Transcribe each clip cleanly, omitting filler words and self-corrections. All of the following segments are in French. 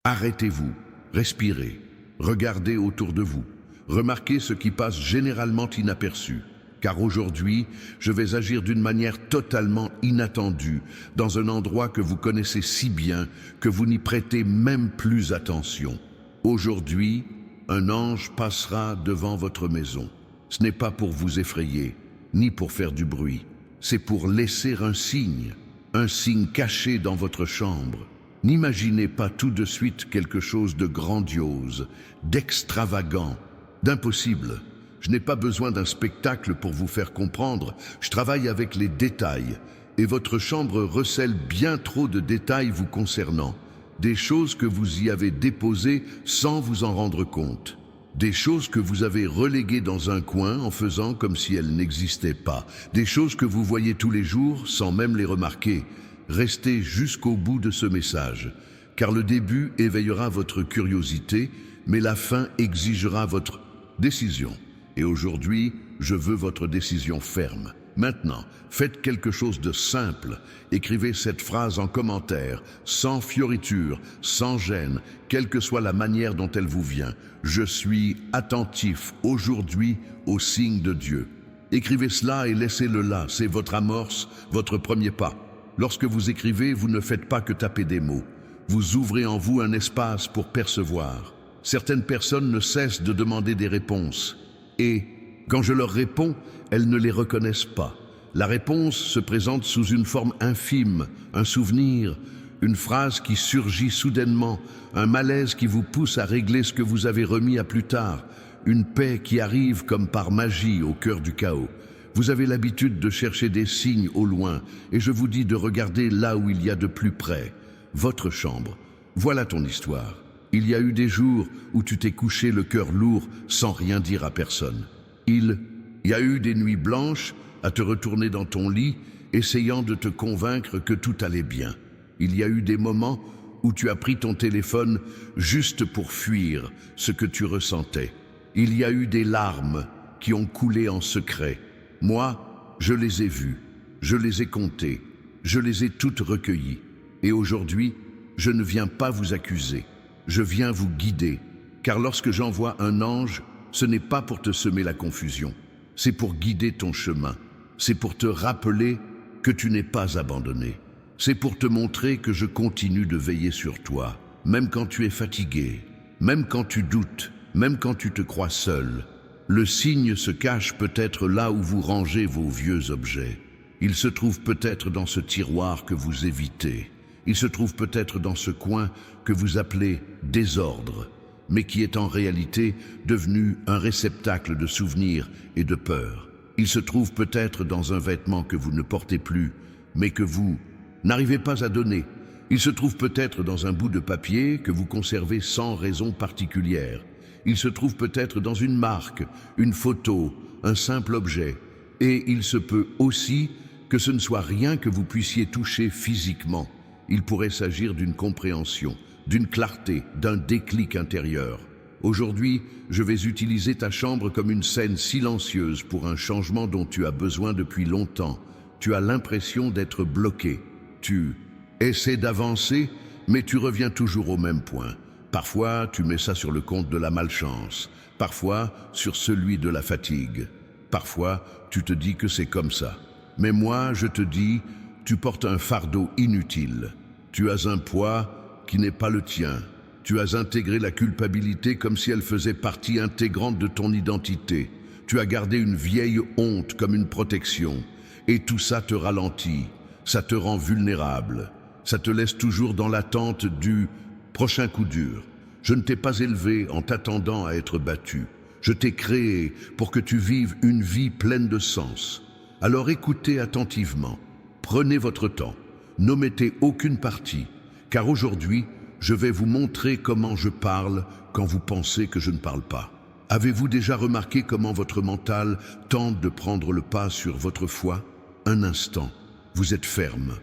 Arrêtez-vous, respirez, regardez autour de vous, remarquez ce qui passe généralement inaperçu. Car aujourd'hui, je vais agir d'une manière totalement inattendue, dans un endroit que vous connaissez si bien que vous n'y prêtez même plus attention. Aujourd'hui, un ange passera devant votre maison. Ce n'est pas pour vous effrayer, ni pour faire du bruit. C'est pour laisser un signe caché dans votre chambre. N'imaginez pas tout de suite quelque chose de grandiose, d'extravagant, d'impossible. Je n'ai pas besoin d'un spectacle pour vous faire comprendre, je travaille avec les détails, et votre chambre recèle bien trop de détails vous concernant, des choses que vous y avez déposées sans vous en rendre compte, des choses que vous avez reléguées dans un coin en faisant comme si elles n'existaient pas, des choses que vous voyez tous les jours sans même les remarquer. Restez jusqu'au bout de ce message, car le début éveillera votre curiosité, mais la fin exigera votre décision. Et aujourd'hui, je veux votre décision ferme. Maintenant, faites quelque chose de simple. Écrivez cette phrase en commentaire, sans fioriture, sans gêne, quelle que soit la manière dont elle vous vient. Je suis attentif aujourd'hui au signe de Dieu. Écrivez cela et laissez-le là, c'est votre amorce, votre premier pas. Lorsque vous écrivez, vous ne faites pas que taper des mots. Vous ouvrez en vous un espace pour percevoir. Certaines personnes ne cessent de demander des réponses. Et quand je leur réponds, elles ne les reconnaissent pas. La réponse se présente sous une forme infime, un souvenir, une phrase qui surgit soudainement, un malaise qui vous pousse à régler ce que vous avez remis à plus tard, une paix qui arrive comme par magie au cœur du chaos. Vous avez l'habitude de chercher des signes au loin, et je vous dis de regarder là où il y a de plus près, votre chambre. Voilà ton histoire. Il y a eu des jours où tu t'es couché le cœur lourd sans rien dire à personne. Il y a eu des nuits blanches à te retourner dans ton lit, essayant de te convaincre que tout allait bien. Il y a eu des moments où tu as pris ton téléphone juste pour fuir ce que tu ressentais. Il y a eu des larmes qui ont coulé en secret. Moi, je les ai vues, je les ai comptées, je les ai toutes recueillies. Et aujourd'hui, je ne viens pas vous accuser. Je viens vous guider, car lorsque j'envoie un ange, ce n'est pas pour te semer la confusion, c'est pour guider ton chemin, c'est pour te rappeler que tu n'es pas abandonné, c'est pour te montrer que je continue de veiller sur toi, même quand tu es fatigué, même quand tu doutes, même quand tu te crois seul. Le signe se cache peut-être là où vous rangez vos vieux objets. Il se trouve peut-être dans ce tiroir que vous évitez. Il se trouve peut-être dans ce coin que vous appelez désordre, mais qui est en réalité devenu un réceptacle de souvenirs et de peurs. Il se trouve peut-être dans un vêtement que vous ne portez plus, mais que vous n'arrivez pas à donner. Il se trouve peut-être dans un bout de papier que vous conservez sans raison particulière. Il se trouve peut-être dans une marque, une photo, un simple objet. Et il se peut aussi que ce ne soit rien que vous puissiez toucher physiquement. Il pourrait s'agir d'une compréhension, d'une clarté, d'un déclic intérieur. Aujourd'hui, je vais utiliser ta chambre comme une scène silencieuse pour un changement dont tu as besoin depuis longtemps. Tu as l'impression d'être bloqué. Tu essaies d'avancer, mais tu reviens toujours au même point. Parfois, tu mets ça sur le compte de la malchance. Parfois, sur celui de la fatigue. Parfois, tu te dis que c'est comme ça. Mais moi, je te dis, tu portes un fardeau inutile. Tu as un poids qui n'est pas le tien. Tu as intégré la culpabilité comme si elle faisait partie intégrante de ton identité. Tu as gardé une vieille honte comme une protection. Et tout ça te ralentit, ça te rend vulnérable. Ça te laisse toujours dans l'attente du prochain coup dur. Je ne t'ai pas élevé en t'attendant à être battu. Je t'ai créé pour que tu vives une vie pleine de sens. Alors écoutez attentivement. Prenez votre temps, n'omettez aucune partie, car aujourd'hui, je vais vous montrer comment je parle quand vous pensez que je ne parle pas. Avez-vous déjà remarqué comment votre mental tente de prendre le pas sur votre foi? Un instant, vous êtes ferme.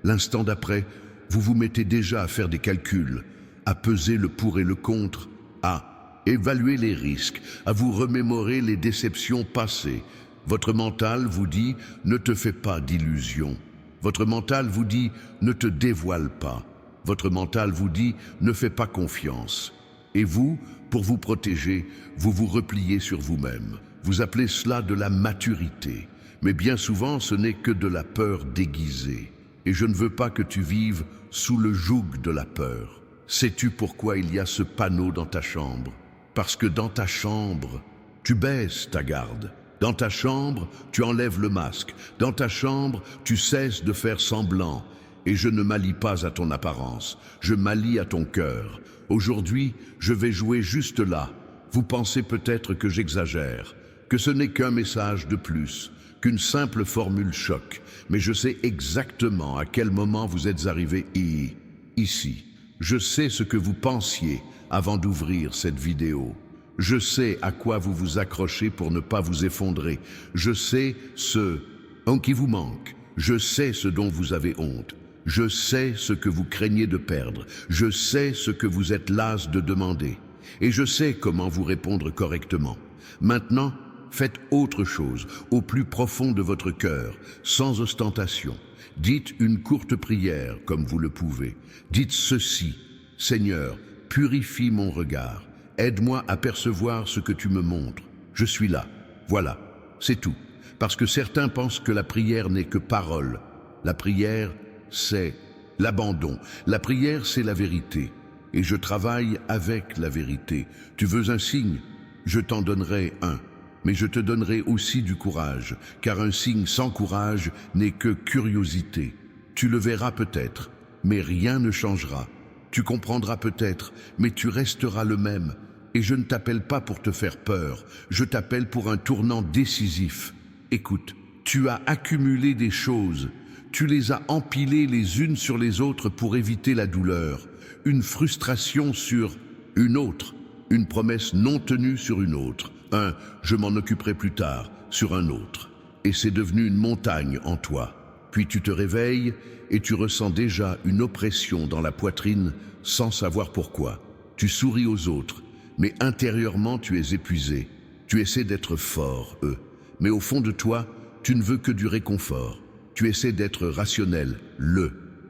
L'instant d'après, vous vous mettez déjà à faire des calculs, à peser le pour et le contre, à évaluer les risques, à vous remémorer les déceptions passées. Votre mental vous dit « ne te fais pas d'illusions ». Votre mental vous dit « ne te dévoile pas ». Votre mental vous dit « ne fais pas confiance ». Et vous, pour vous protéger, vous vous repliez sur vous-même. Vous appelez cela de la maturité. Mais bien souvent, ce n'est que de la peur déguisée. Et je ne veux pas que tu vives sous le joug de la peur. Sais-tu pourquoi il y a ce panneau dans ta chambre? Parce que dans ta chambre, tu baisses ta garde. Dans ta chambre, tu enlèves le masque. Dans ta chambre, tu cesses de faire semblant. Et je ne m'allie pas à ton apparence, je m'allie à ton cœur. Aujourd'hui, je vais jouer juste là. Vous pensez peut-être que j'exagère, que ce n'est qu'un message de plus, qu'une simple formule choc. Mais je sais exactement à quel moment vous êtes arrivé ici. Je sais ce que vous pensiez avant d'ouvrir cette vidéo. Je sais à quoi vous vous accrochez pour ne pas vous effondrer. Je sais ce qui vous manque. Je sais ce dont vous avez honte. Je sais ce que vous craignez de perdre. Je sais ce que vous êtes las de demander. Et je sais comment vous répondre correctement. Maintenant, faites autre chose, au plus profond de votre cœur, sans ostentation. Dites une courte prière, comme vous le pouvez. Dites ceci: Seigneur, purifie mon regard. Aide-moi à percevoir ce que tu me montres. Je suis là. Voilà, c'est tout. Parce que certains pensent que la prière n'est que parole. La prière, c'est l'abandon. La prière, c'est la vérité. Et je travaille avec la vérité. Tu veux un signe? Je t'en donnerai un. Mais je te donnerai aussi du courage, car un signe sans courage n'est que curiosité. Tu le verras peut-être, mais rien ne changera. Tu comprendras peut-être, mais tu resteras le même. Et je ne t'appelle pas pour te faire peur, je t'appelle pour un tournant décisif. Écoute, tu as accumulé des choses. Tu les as empilées les unes sur les autres pour éviter la douleur, une frustration sur une autre, une promesse non tenue sur une autre, un « je m'en occuperai plus tard » sur un autre. Et c'est devenu une montagne en toi. Puis tu te réveilles et tu ressens déjà une oppression dans la poitrine sans savoir pourquoi. Tu souris aux autres, mais intérieurement tu es épuisé. Tu essaies d'être fort, mais au fond de toi, tu ne veux que du réconfort. Tu essaies d'être rationnel,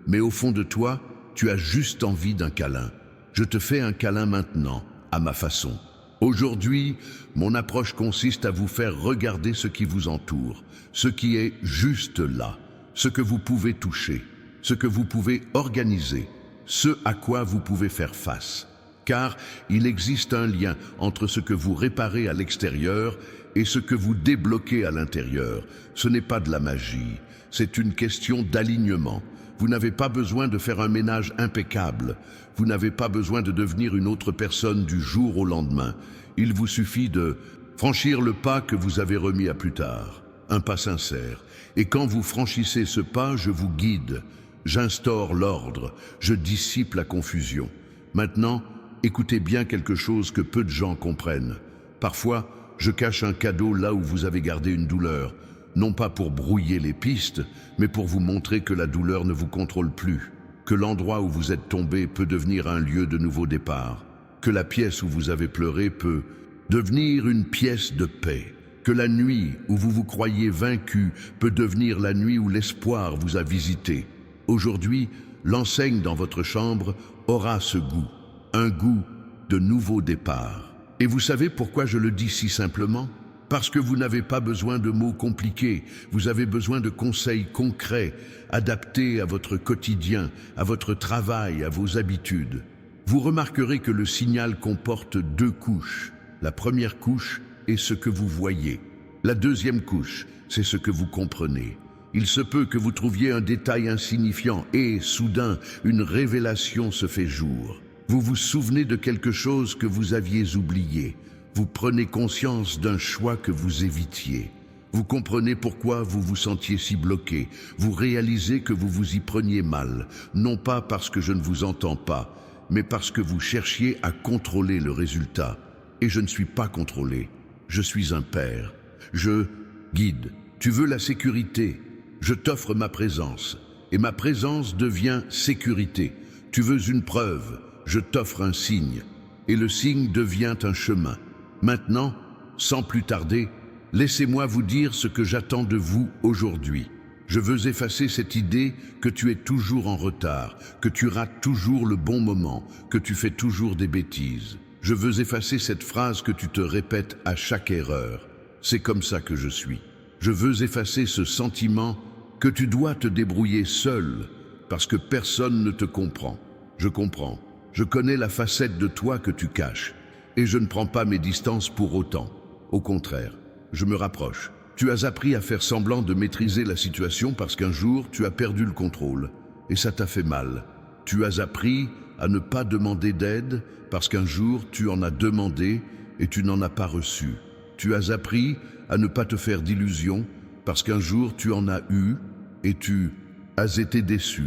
mais au fond de toi, tu as juste envie d'un câlin. Je te fais un câlin maintenant, à ma façon. Aujourd'hui, mon approche consiste à vous faire regarder ce qui vous entoure, ce qui est juste là, ce que vous pouvez toucher, ce que vous pouvez organiser, ce à quoi vous pouvez faire face. Car il existe un lien entre ce que vous réparez à l'extérieur et ce que vous débloquez à l'intérieur. Ce n'est pas de la magie. C'est une question d'alignement. Vous n'avez pas besoin de faire un ménage impeccable. Vous n'avez pas besoin de devenir une autre personne du jour au lendemain. Il vous suffit de franchir le pas que vous avez remis à plus tard. Un pas sincère. Et quand vous franchissez ce pas, je vous guide. J'instaure l'ordre. Je dissipe la confusion. Maintenant, écoutez bien quelque chose que peu de gens comprennent. Parfois, je cache un cadeau là où vous avez gardé une douleur. Non pas pour brouiller les pistes, mais pour vous montrer que la douleur ne vous contrôle plus, que l'endroit où vous êtes tombé peut devenir un lieu de nouveau départ, que la pièce où vous avez pleuré peut devenir une pièce de paix, que la nuit où vous vous croyez vaincu peut devenir la nuit où l'espoir vous a visité. Aujourd'hui, l'enseigne dans votre chambre aura ce goût, un goût de nouveau départ. Et vous savez pourquoi je le dis si simplement ? Parce que vous n'avez pas besoin de mots compliqués, vous avez besoin de conseils concrets, adaptés à votre quotidien, à votre travail, à vos habitudes. Vous remarquerez que le signal comporte 2 couches. La première couche est ce que vous voyez. La deuxième couche, c'est ce que vous comprenez. Il se peut que vous trouviez un détail insignifiant et, soudain, une révélation se fait jour. Vous vous souvenez de quelque chose que vous aviez oublié. Vous prenez conscience d'un choix que vous évitiez. Vous comprenez pourquoi vous vous sentiez si bloqué. Vous réalisez que vous vous y preniez mal, non pas parce que je ne vous entends pas, mais parce que vous cherchiez à contrôler le résultat. Et je ne suis pas contrôlé. Je suis un père. Je guide. Tu veux la sécurité. Je t'offre ma présence. Et ma présence devient sécurité. Tu veux une preuve. Je t'offre un signe. Et le signe devient un chemin. Maintenant, sans plus tarder, laissez-moi vous dire ce que j'attends de vous aujourd'hui. Je veux effacer cette idée que tu es toujours en retard, que tu rates toujours le bon moment, que tu fais toujours des bêtises. Je veux effacer cette phrase que tu te répètes à chaque erreur. C'est comme ça que je suis. Je veux effacer ce sentiment que tu dois te débrouiller seul parce que personne ne te comprend. Je comprends. Je connais la facette de toi que tu caches et je ne prends pas mes distances pour autant. Au contraire, je me rapproche. Tu as appris à faire semblant de maîtriser la situation parce qu'un jour, tu as perdu le contrôle et ça t'a fait mal. Tu as appris à ne pas demander d'aide parce qu'un jour, tu en as demandé et tu n'en as pas reçu. Tu as appris à ne pas te faire d'illusions parce qu'un jour, tu en as eu et tu as été déçu.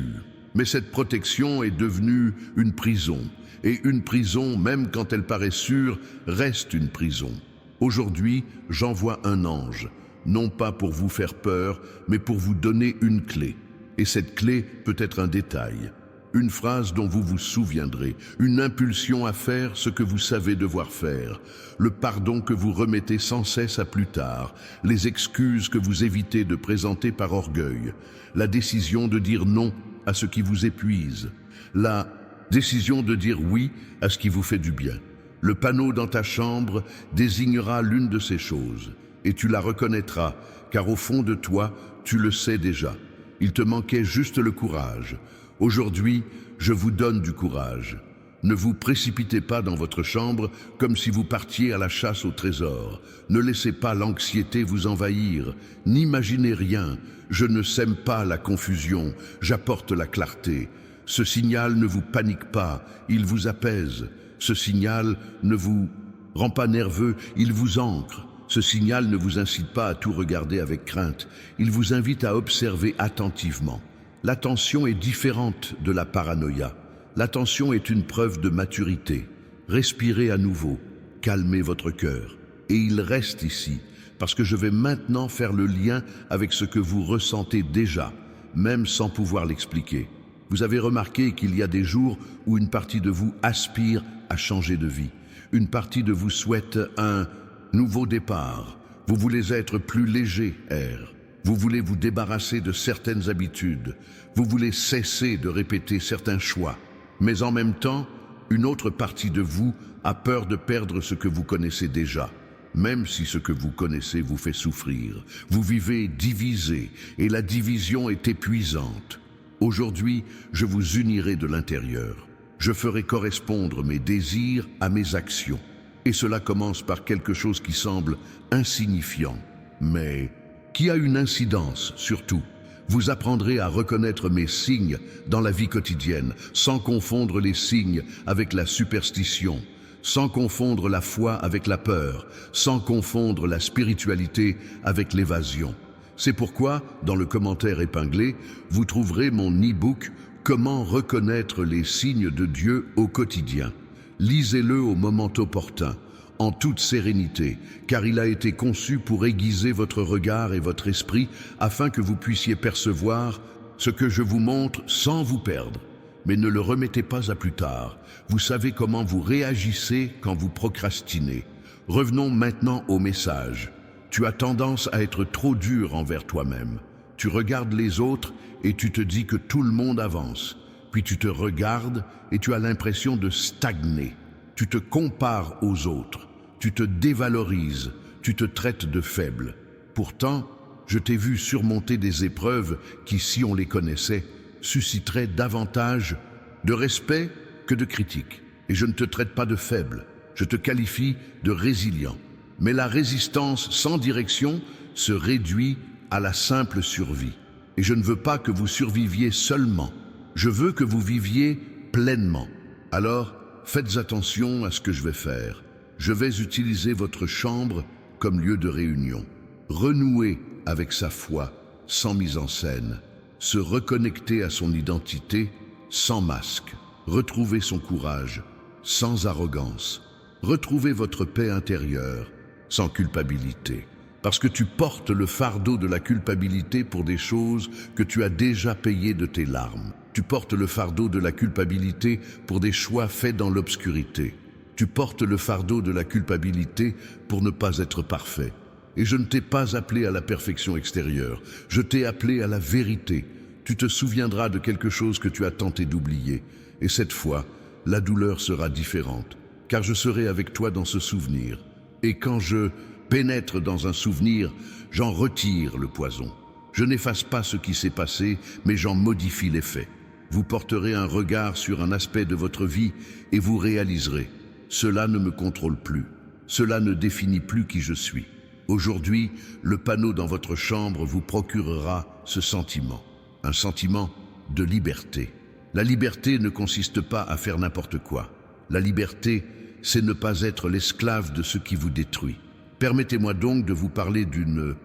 Mais cette protection est devenue une prison. Et une prison, même quand elle paraît sûre, reste une prison. Aujourd'hui, j'envoie un ange. Non pas pour vous faire peur, mais pour vous donner une clé. Et cette clé peut être un détail, une phrase dont vous vous souviendrez, une impulsion à faire ce que vous savez devoir faire, le pardon que vous remettez sans cesse à plus tard, les excuses que vous évitez de présenter par orgueil, la décision de dire non à ce qui vous épuise, la décision de dire oui à ce qui vous fait du bien. Le panneau dans ta chambre désignera l'une de ces choses. Et tu la reconnaîtras, car au fond de toi, tu le sais déjà. Il te manquait juste le courage. Aujourd'hui, je vous donne du courage. Ne vous précipitez pas dans votre chambre comme si vous partiez à la chasse au trésor. Ne laissez pas l'anxiété vous envahir. N'imaginez rien. Je ne sème pas la confusion, j'apporte la clarté. Ce signal ne vous panique pas, il vous apaise. Ce signal ne vous rend pas nerveux, il vous ancre. Ce signal ne vous incite pas à tout regarder avec crainte, il vous invite à observer attentivement. L'attention est différente de la paranoïa. L'attention est une preuve de maturité. Respirez à nouveau, calmez votre cœur. Et il reste ici, parce que je vais maintenant faire le lien avec ce que vous ressentez déjà, même sans pouvoir l'expliquer. Vous avez remarqué qu'il y a des jours où une partie de vous aspire à changer de vie. Une partie de vous souhaite un nouveau départ. Vous voulez être plus léger, R. Vous voulez vous débarrasser de certaines habitudes. Vous voulez cesser de répéter certains choix. Mais en même temps, une autre partie de vous a peur de perdre ce que vous connaissez déjà. Même si ce que vous connaissez vous fait souffrir. Vous vivez divisé et la division est épuisante. Aujourd'hui, je vous unirai de l'intérieur. Je ferai correspondre mes désirs à mes actions. Et cela commence par quelque chose qui semble insignifiant, mais qui a une incidence surtout. Vous apprendrez à reconnaître mes signes dans la vie quotidienne, sans confondre les signes avec la superstition, sans confondre la foi avec la peur, sans confondre la spiritualité avec l'évasion. C'est pourquoi, dans le commentaire épinglé, vous trouverez mon e-book « Comment reconnaître les signes de Dieu au quotidien ». Lisez-le au moment opportun, en toute sérénité, car il a été conçu pour aiguiser votre regard et votre esprit afin que vous puissiez percevoir ce que je vous montre sans vous perdre. Mais ne le remettez pas à plus tard. Vous savez comment vous réagissez quand vous procrastinez. Revenons maintenant au message. Tu as tendance à être trop dur envers toi-même. Tu regardes les autres et tu te dis que tout le monde avance. Puis tu te regardes et tu as l'impression de stagner. Tu te compares aux autres, tu te dévalorises, tu te traites de faible. Pourtant, je t'ai vu surmonter des épreuves qui, si on les connaissait, susciteraient davantage de respect que de critique. Et je ne te traite pas de faible, je te qualifie de résilient. Mais la résistance sans direction se réduit à la simple survie. Et je ne veux pas que vous surviviez seulement. Je veux que vous viviez pleinement. Alors, faites attention à ce que je vais faire. Je vais utiliser votre chambre comme lieu de réunion. Renouer avec sa foi sans mise en scène. Se reconnecter à son identité sans masque. Retrouver son courage sans arrogance. Retrouver votre paix intérieure sans culpabilité. Parce que tu portes le fardeau de la culpabilité pour des choses que tu as déjà payées de tes larmes. Tu portes le fardeau de la culpabilité pour des choix faits dans l'obscurité. Tu portes le fardeau de la culpabilité pour ne pas être parfait. Et je ne t'ai pas appelé à la perfection extérieure, je t'ai appelé à la vérité. Tu te souviendras de quelque chose que tu as tenté d'oublier. Et cette fois, la douleur sera différente, car je serai avec toi dans ce souvenir. Et quand je pénètre dans un souvenir, j'en retire le poison. Je n'efface pas ce qui s'est passé, mais j'en modifie l'effet. Vous porterez un regard sur un aspect de votre vie et vous réaliserez. Cela ne me contrôle plus. Cela ne définit plus qui je suis. Aujourd'hui, le panneau dans votre chambre vous procurera ce sentiment. Un sentiment de liberté. La liberté ne consiste pas à faire n'importe quoi. La liberté, c'est ne pas être l'esclave de ce qui vous détruit. Permettez-moi donc de vous parler d'une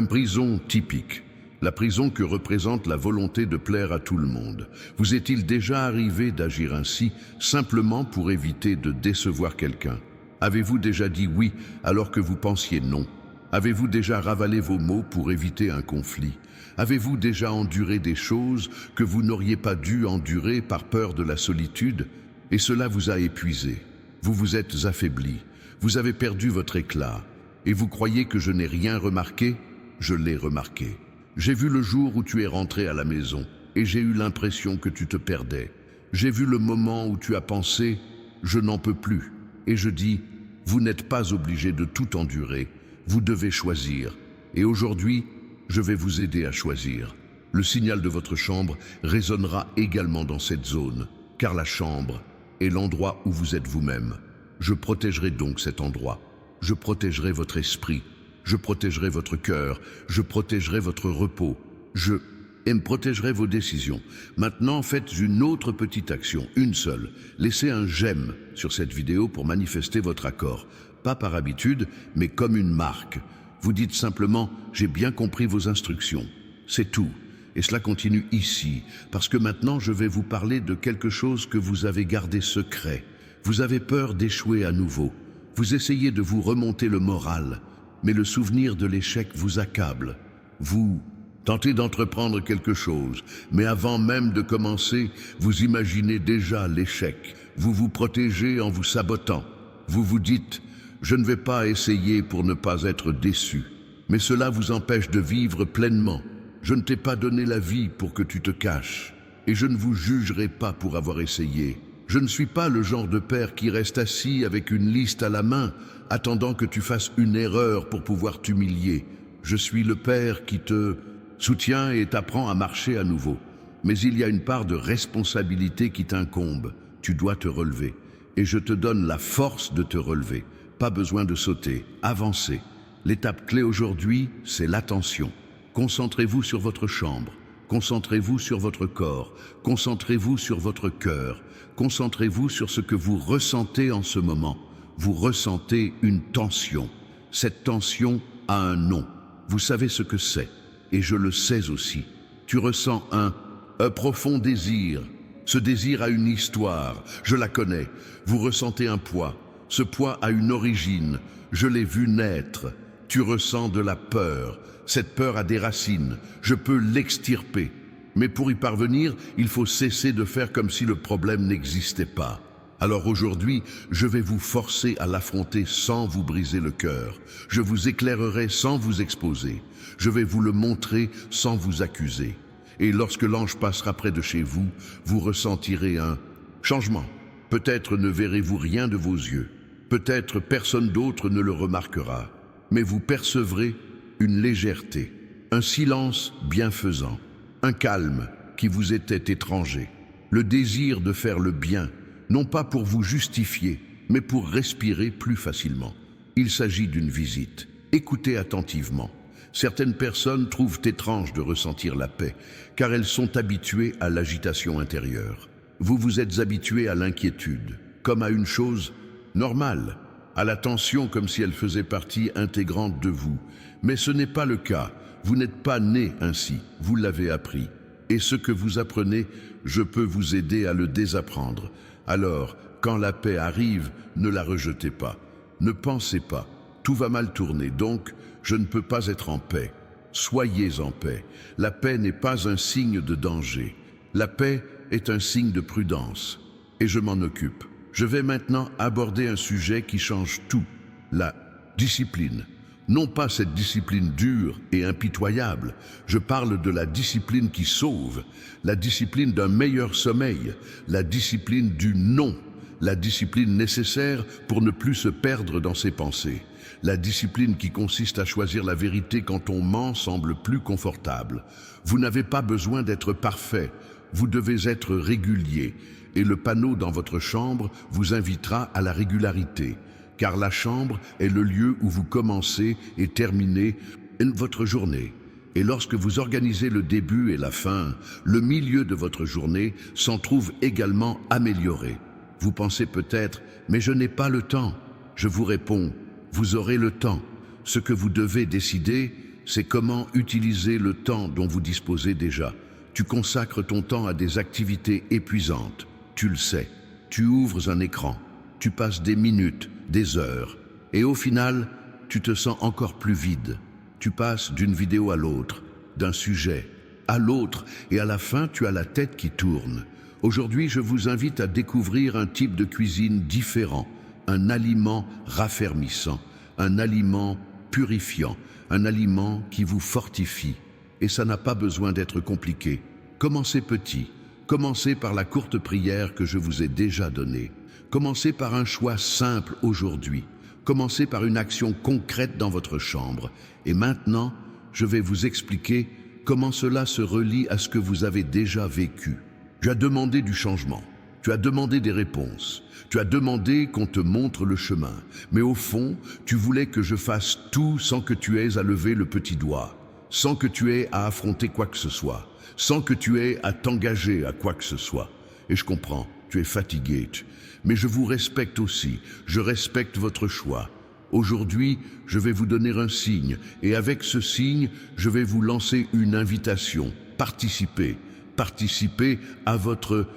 prison typique. La prison que représente la volonté de plaire à tout le monde. Vous est-il déjà arrivé d'agir ainsi, simplement pour éviter de décevoir quelqu'un? Avez-vous déjà dit oui alors que vous pensiez non? Avez-vous déjà ravalé vos mots pour éviter un conflit? Avez-vous déjà enduré des choses que vous n'auriez pas dû endurer par peur de la solitude? Et cela vous a épuisé. Vous vous êtes affaibli. Vous avez perdu votre éclat. Et vous croyez que je n'ai rien remarqué? Je l'ai remarqué. J'ai vu le jour où tu es rentré à la maison et j'ai eu l'impression que tu te perdais. J'ai vu le moment où tu as pensé « je n'en peux plus » et je dis « vous n'êtes pas obligé de tout endurer, vous devez choisir ». Et aujourd'hui, je vais vous aider à choisir. Le signal de votre chambre résonnera également dans cette zone, car la chambre est l'endroit où vous êtes vous-même. Je protégerai donc cet endroit. Je protégerai votre esprit. Je protégerai votre cœur, je protégerai votre repos, je protégerai vos décisions. Maintenant, faites une autre petite action, une seule. Laissez un j'aime sur cette vidéo pour manifester votre accord. Pas par habitude, mais comme une marque. Vous dites simplement « j'ai bien compris vos instructions ». C'est tout. Et cela continue ici, parce que maintenant je vais vous parler de quelque chose que vous avez gardé secret. Vous avez peur d'échouer à nouveau. Vous essayez de vous remonter le moral. Mais le souvenir de l'échec vous accable. Vous tentez d'entreprendre quelque chose, mais avant même de commencer, vous imaginez déjà l'échec. Vous vous protégez en vous sabotant. Vous vous dites « je ne vais pas essayer pour ne pas être déçu ». Mais cela vous empêche de vivre pleinement. Je ne t'ai pas donné la vie pour que tu te caches. Et je ne vous jugerai pas pour avoir essayé. Je ne suis pas le genre de père qui reste assis avec une liste à la main, attendant que tu fasses une erreur pour pouvoir t'humilier. Je suis le père qui te soutient et t'apprend à marcher à nouveau. Mais il y a une part de responsabilité qui t'incombe. Tu dois te relever. Et je te donne la force de te relever. Pas besoin de sauter, avancer. L'étape clé aujourd'hui, c'est l'attention. Concentrez-vous sur votre chambre. Concentrez-vous sur votre corps. Concentrez-vous sur votre cœur. Concentrez-vous sur ce que vous ressentez en ce moment. Vous ressentez une tension. Cette tension a un nom. Vous savez ce que c'est. Et je le sais aussi. Tu ressens un profond désir. Ce désir a une histoire. Je la connais. Vous ressentez un poids. Ce poids a une origine. Je l'ai vu naître. Tu ressens de la peur. Cette peur a des racines. Je peux l'extirper. Mais pour y parvenir, il faut cesser de faire comme si le problème n'existait pas. Alors aujourd'hui, je vais vous forcer à l'affronter sans vous briser le cœur. Je vous éclairerai sans vous exposer. Je vais vous le montrer sans vous accuser. Et lorsque l'ange passera près de chez vous, vous ressentirez un changement. Peut-être ne verrez-vous rien de vos yeux. Peut-être personne d'autre ne le remarquera. Mais vous percevrez une légèreté, un silence bienfaisant, un calme qui vous était étranger, le désir de faire le bien, non pas pour vous justifier, mais pour respirer plus facilement. Il s'agit d'une visite. Écoutez attentivement. Certaines personnes trouvent étrange de ressentir la paix, car elles sont habituées à l'agitation intérieure. Vous vous êtes habitué à l'inquiétude, comme à une chose normale, à la tension comme si elle faisait partie intégrante de vous. Mais ce n'est pas le cas. Vous n'êtes pas né ainsi, vous l'avez appris. Et ce que vous apprenez, je peux vous aider à le désapprendre. Alors, quand la paix arrive, ne la rejetez pas. Ne pensez pas, tout va mal tourner, donc je ne peux pas être en paix. Soyez en paix. La paix n'est pas un signe de danger. La paix est un signe de prudence. Et je m'en occupe. Je vais maintenant aborder un sujet qui change tout, la discipline. Non pas cette discipline dure et impitoyable, je parle de la discipline qui sauve, la discipline d'un meilleur sommeil, la discipline du non, la discipline nécessaire pour ne plus se perdre dans ses pensées, la discipline qui consiste à choisir la vérité quand on ment semble plus confortable. Vous n'avez pas besoin d'être parfait, vous devez être régulier, et le panneau dans votre chambre vous invitera à la régularité. Car la chambre est le lieu où vous commencez et terminez votre journée. Et lorsque vous organisez le début et la fin, le milieu de votre journée s'en trouve également amélioré. Vous pensez peut-être, mais je n'ai pas le temps. Je vous réponds, vous aurez le temps. Ce que vous devez décider, c'est comment utiliser le temps dont vous disposez déjà. Tu consacres ton temps à des activités épuisantes, tu le sais. Tu ouvres un écran, tu passes des minutes, des heures, et au final, tu te sens encore plus vide. Tu passes d'une vidéo à l'autre, d'un sujet à l'autre, et à la fin, tu as la tête qui tourne. Aujourd'hui, je vous invite à découvrir un type de cuisine différent, un aliment raffermissant, un aliment purifiant, un aliment qui vous fortifie. Et ça n'a pas besoin d'être compliqué. Commencez petit, commencez par la courte prière que je vous ai déjà donnée. Commencez par un choix simple aujourd'hui. Commencez par une action concrète dans votre chambre. Et maintenant, je vais vous expliquer comment cela se relie à ce que vous avez déjà vécu. Tu as demandé du changement. Tu as demandé des réponses. Tu as demandé qu'on te montre le chemin. Mais au fond, tu voulais que je fasse tout sans que tu aies à lever le petit doigt, sans que tu aies à affronter quoi que ce soit, sans que tu aies à t'engager à quoi que ce soit. Et je comprends, tu es fatigué. Mais je vous respecte aussi, je respecte votre choix. Aujourd'hui, je vais vous donner un signe, et avec ce signe, je vais vous lancer une invitation. Participez, participez à votre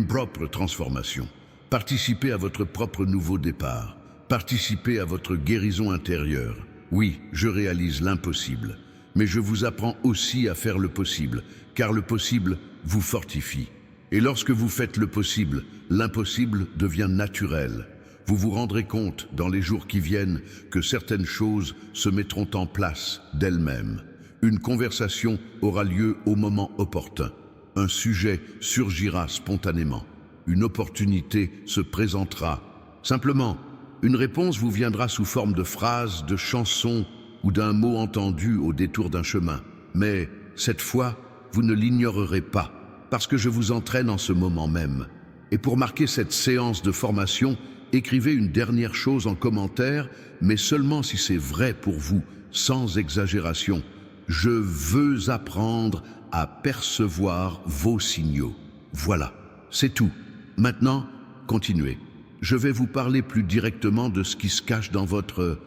propre transformation. Participez à votre propre nouveau départ. Participez à votre guérison intérieure. Oui, je réalise l'impossible, mais je vous apprends aussi à faire le possible, car le possible vous fortifie. Et lorsque vous faites le possible, l'impossible devient naturel. Vous vous rendrez compte, dans les jours qui viennent, que certaines choses se mettront en place d'elles-mêmes. Une conversation aura lieu au moment opportun. Un sujet surgira spontanément. Une opportunité se présentera. Simplement, une réponse vous viendra sous forme de phrases, de chansons ou d'un mot entendu au détour d'un chemin. Mais cette fois, vous ne l'ignorerez pas, parce que je vous entraîne en ce moment même. Et pour marquer cette séance de formation, écrivez une dernière chose en commentaire, mais seulement si c'est vrai pour vous, sans exagération. Je veux apprendre à percevoir vos signaux. Voilà, c'est tout. Maintenant, continuez. Je vais vous parler plus directement de ce qui se cache dans votre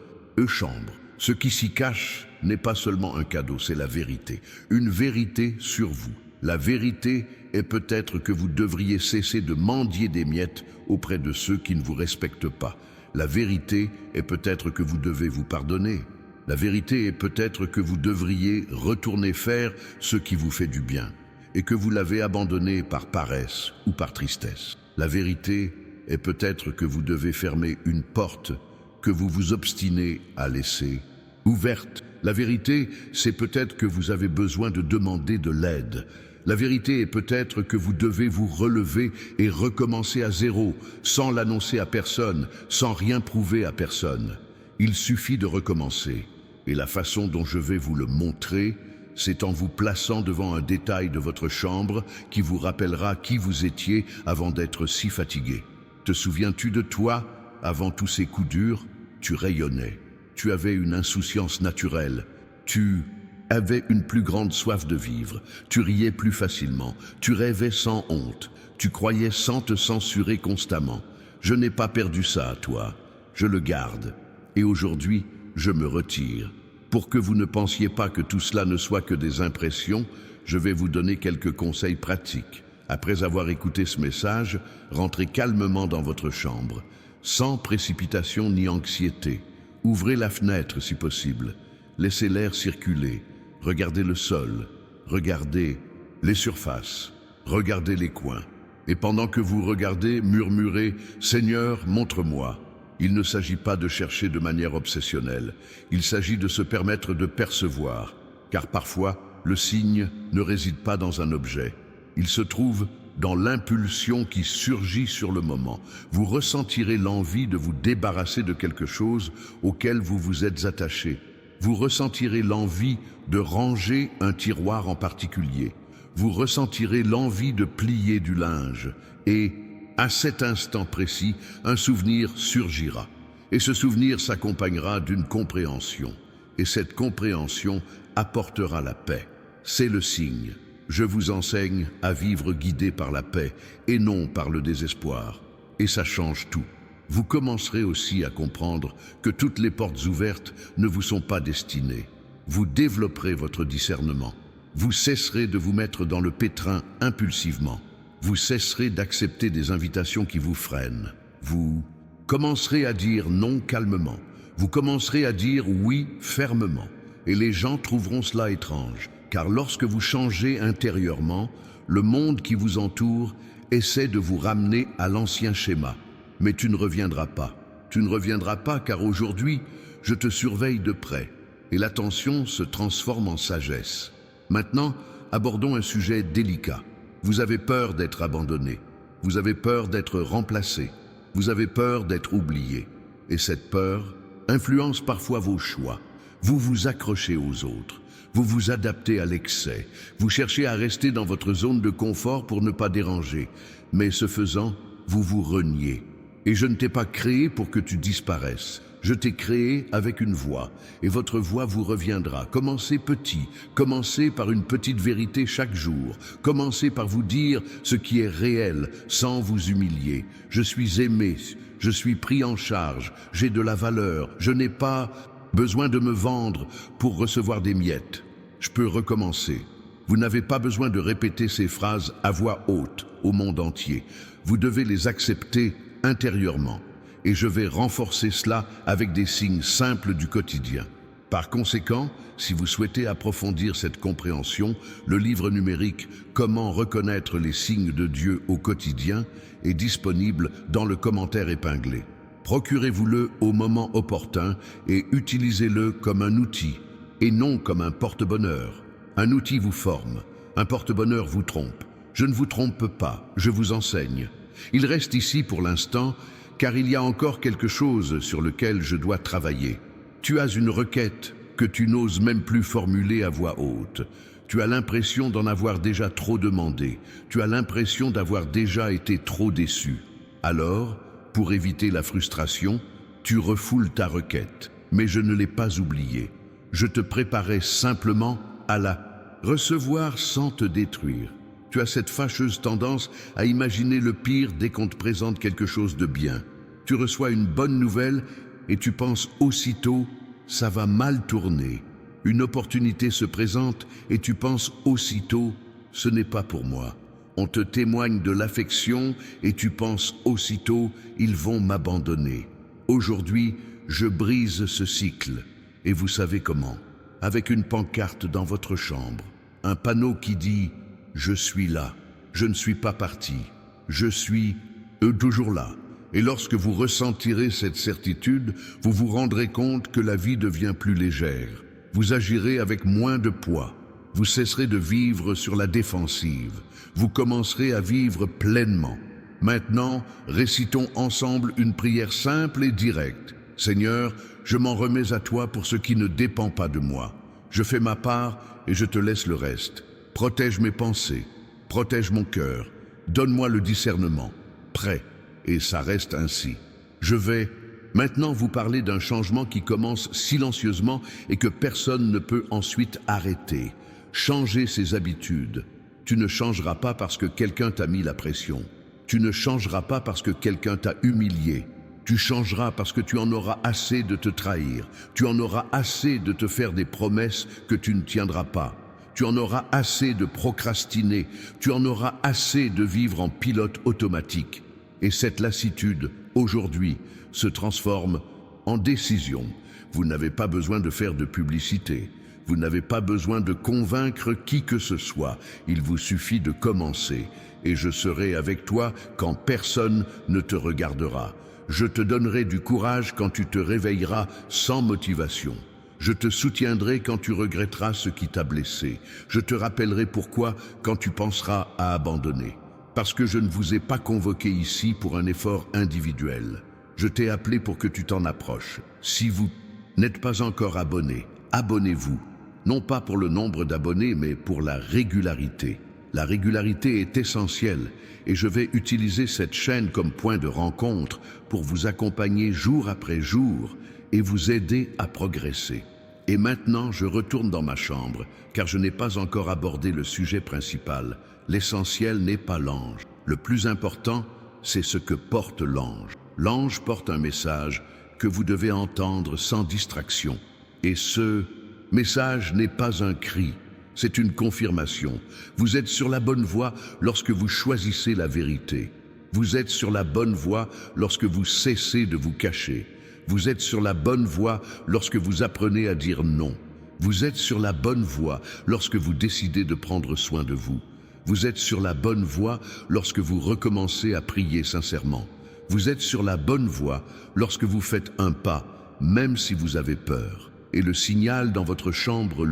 chambre. Ce qui s'y cache n'est pas seulement un cadeau, c'est la vérité. Une vérité sur vous. La vérité est peut-être que vous devriez cesser de mendier des miettes auprès de ceux qui ne vous respectent pas. La vérité est peut-être que vous devez vous pardonner. La vérité est peut-être que vous devriez retourner faire ce qui vous fait du bien et que vous l'avez abandonné par paresse ou par tristesse. La vérité est peut-être que vous devez fermer une porte que vous vous obstinez à laisser ouverte. La vérité, c'est peut-être que vous avez besoin de demander de l'aide. La vérité est peut-être que vous devez vous relever et recommencer à zéro, sans l'annoncer à personne, sans rien prouver à personne. Il suffit de recommencer. Et la façon dont je vais vous le montrer, c'est en vous plaçant devant un détail de votre chambre qui vous rappellera qui vous étiez avant d'être si fatigué. Te souviens-tu de toi? Avant tous ces coups durs, tu rayonnais. Tu avais une insouciance naturelle. Tu avais une plus grande soif de vivre. Tu riais plus facilement. Tu rêvais sans honte. Tu croyais sans te censurer constamment. Je n'ai pas perdu ça à toi. Je le garde. Et aujourd'hui, je me retire. Pour que vous ne pensiez pas que tout cela ne soit que des impressions, je vais vous donner quelques conseils pratiques. Après avoir écouté ce message, rentrez calmement dans votre chambre, sans précipitation ni anxiété. Ouvrez la fenêtre si possible. Laissez l'air circuler. Regardez le sol. Regardez les surfaces. Regardez les coins. Et pendant que vous regardez, murmurez « Seigneur, montre-moi ». Il ne s'agit pas de chercher de manière obsessionnelle. Il s'agit de se permettre de percevoir, car parfois, le signe ne réside pas dans un objet. Il se trouve dans l'impulsion qui surgit sur le moment. Vous ressentirez l'envie de vous débarrasser de quelque chose auquel vous vous êtes attaché. Vous ressentirez l'envie de ranger un tiroir en particulier. Vous ressentirez l'envie de plier du linge. Et, à cet instant précis, un souvenir surgira. Et ce souvenir s'accompagnera d'une compréhension. Et cette compréhension apportera la paix. C'est le signe. Je vous enseigne à vivre guidé par la paix et non par le désespoir. Et ça change tout. Vous commencerez aussi à comprendre que toutes les portes ouvertes ne vous sont pas destinées. Vous développerez votre discernement. Vous cesserez de vous mettre dans le pétrin impulsivement. Vous cesserez d'accepter des invitations qui vous freinent. Vous commencerez à dire non calmement. Vous commencerez à dire oui fermement. Et les gens trouveront cela étrange. Car lorsque vous changez intérieurement, le monde qui vous entoure essaie de vous ramener à l'ancien schéma. Mais tu ne reviendras pas. Tu ne reviendras pas car aujourd'hui, je te surveille de près. Et l'attention se transforme en sagesse. Maintenant, abordons un sujet délicat. Vous avez peur d'être abandonné. Vous avez peur d'être remplacé. Vous avez peur d'être oublié. Et cette peur influence parfois vos choix. Vous vous accrochez aux autres. Vous vous adaptez à l'excès. Vous cherchez à rester dans votre zone de confort pour ne pas déranger. Mais ce faisant, vous vous reniez. Et je ne t'ai pas créé pour que tu disparaisses. Je t'ai créé avec une voix. Et votre voix vous reviendra. Commencez petit. Commencez par une petite vérité chaque jour. Commencez par vous dire ce qui est réel, sans vous humilier. Je suis aimé. Je suis pris en charge. J'ai de la valeur. Je n'ai pas besoin de me vendre pour recevoir des miettes. Je peux recommencer. Vous n'avez pas besoin de répéter ces phrases à voix haute au monde entier. Vous devez les accepter intérieurement. Et je vais renforcer cela avec des signes simples du quotidien. Par conséquent, si vous souhaitez approfondir cette compréhension, le livre numérique « Comment reconnaître les signes de Dieu au quotidien » est disponible dans le commentaire épinglé. Procurez-vous-le au moment opportun et utilisez-le comme un outil et non comme un porte-bonheur. Un outil vous forme, un porte-bonheur vous trompe. Je ne vous trompe pas, je vous enseigne. Il reste ici pour l'instant car il y a encore quelque chose sur lequel je dois travailler. Tu as une requête que tu n'oses même plus formuler à voix haute. Tu as l'impression d'en avoir déjà trop demandé. Tu as l'impression d'avoir déjà été trop déçu. Alors, pour éviter la frustration, tu refoules ta requête. Mais je ne l'ai pas oubliée. Je te préparais simplement à la recevoir sans te détruire. Tu as cette fâcheuse tendance à imaginer le pire dès qu'on te présente quelque chose de bien. Tu reçois une bonne nouvelle et tu penses aussitôt « ça va mal tourner ». Une opportunité se présente et tu penses aussitôt « ce n'est pas pour moi ». On te témoigne de l'affection et tu penses aussitôt « ils vont m'abandonner ». Aujourd'hui, je brise ce cycle. Et vous savez comment? Avec une pancarte dans votre chambre. Un panneau qui dit « je suis là, je ne suis pas parti, je suis toujours là ». Et lorsque vous ressentirez cette certitude, vous vous rendrez compte que la vie devient plus légère. Vous agirez avec moins de poids. Vous cesserez de vivre sur la défensive. Vous commencerez à vivre pleinement. Maintenant, récitons ensemble une prière simple et directe. Seigneur, je m'en remets à toi pour ce qui ne dépend pas de moi. Je fais ma part et je te laisse le reste. Protège mes pensées, protège mon cœur, donne-moi le discernement. Prêt, et ça reste ainsi. Je vais maintenant vous parler d'un changement qui commence silencieusement et que personne ne peut ensuite arrêter. Changer ses habitudes. Tu ne changeras pas parce que quelqu'un t'a mis la pression. Tu ne changeras pas parce que quelqu'un t'a humilié. Tu changeras parce que tu en auras assez de te trahir. Tu en auras assez de te faire des promesses que tu ne tiendras pas. Tu en auras assez de procrastiner. Tu en auras assez de vivre en pilote automatique. Et cette lassitude, aujourd'hui, se transforme en décision. Vous n'avez pas besoin de faire de publicité. Vous n'avez pas besoin de convaincre qui que ce soit. Il vous suffit de commencer. Et je serai avec toi quand personne ne te regardera. Je te donnerai du courage quand tu te réveilleras sans motivation. Je te soutiendrai quand tu regretteras ce qui t'a blessé. Je te rappellerai pourquoi quand tu penseras à abandonner. Parce que je ne vous ai pas convoqué ici pour un effort individuel. Je t'ai appelé pour que tu t'en approches. Si vous n'êtes pas encore abonné, abonnez-vous. Non pas pour le nombre d'abonnés, mais pour la régularité. La régularité est essentielle et je vais utiliser cette chaîne comme point de rencontre pour vous accompagner jour après jour et vous aider à progresser. Et maintenant, je retourne dans ma chambre car je n'ai pas encore abordé le sujet principal. L'essentiel n'est pas l'ange. Le plus important, c'est ce que porte l'ange. L'ange porte un message que vous devez entendre sans distraction. Et ce message n'est pas un cri. C'est une confirmation. Vous êtes sur la bonne voie lorsque vous choisissez la vérité. Vous êtes sur la bonne voie lorsque vous cessez de vous cacher. Vous êtes sur la bonne voie lorsque vous apprenez à dire non. Vous êtes sur la bonne voie lorsque vous décidez de prendre soin de vous. Vous êtes sur la bonne voie lorsque vous recommencez à prier sincèrement. Vous êtes sur la bonne voie lorsque vous faites un pas, même si vous avez peur. Et le signal dans votre chambre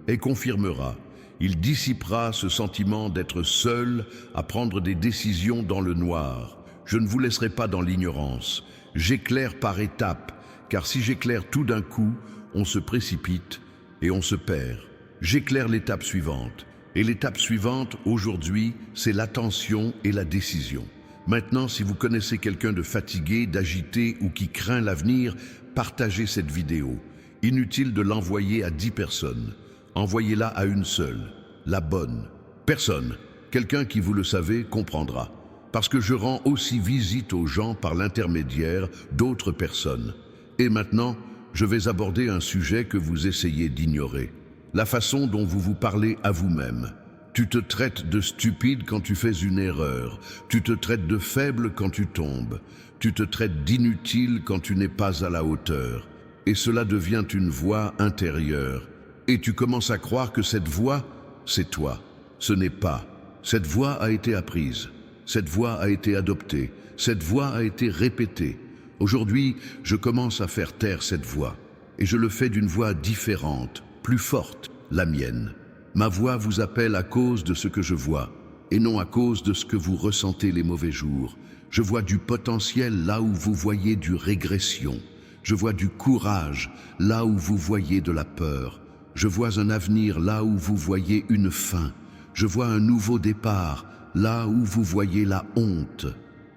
et confirmera. Il dissipera ce sentiment d'être seul à prendre des décisions dans le noir. Je ne vous laisserai pas dans l'ignorance. J'éclaire par étapes, car si j'éclaire tout d'un coup, on se précipite et on se perd. J'éclaire l'étape suivante. Et l'étape suivante, aujourd'hui, c'est l'attention et la décision. Maintenant, si vous connaissez quelqu'un de fatigué, d'agité ou qui craint l'avenir, partagez cette vidéo. Inutile de l'envoyer à 10 personnes. Envoyez-la à une seule, la bonne personne. Quelqu'un qui, vous le savez, comprendra. Parce que je rends aussi visite aux gens par l'intermédiaire d'autres personnes. Et maintenant, je vais aborder un sujet que vous essayez d'ignorer. La façon dont vous vous parlez à vous-même. Tu te traites de stupide quand tu fais une erreur. Tu te traites de faible quand tu tombes. Tu te traites d'inutile quand tu n'es pas à la hauteur. Et cela devient une voix intérieure. Et tu commences à croire que cette voix, c'est toi. Ce n'est pas. Cette voix a été apprise. Cette voix a été adoptée. Cette voix a été répétée. Aujourd'hui, je commence à faire taire cette voix. Et je le fais d'une voix différente, plus forte, la mienne. Ma voix vous appelle à cause de ce que je vois, et non à cause de ce que vous ressentez les mauvais jours. Je vois du potentiel là où vous voyez du régression. Je vois du courage là où vous voyez de la peur. Je vois un avenir là où vous voyez une fin. Je vois un nouveau départ là où vous voyez la honte.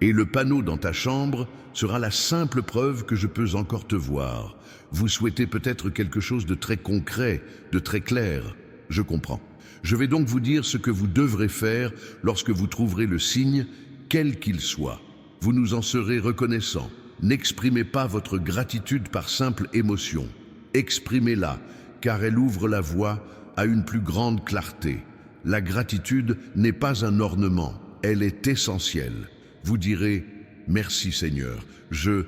Et le panneau dans ta chambre sera la simple preuve que je peux encore te voir. Vous souhaitez peut-être quelque chose de très concret, de très clair. Je comprends. Je vais donc vous dire ce que vous devrez faire lorsque vous trouverez le signe, quel qu'il soit. Vous nous en serez reconnaissants. N'exprimez pas votre gratitude par simple émotion. Exprimez-la, car elle ouvre la voie à une plus grande clarté. La gratitude n'est pas un ornement, elle est essentielle. Vous direz « Merci Seigneur, je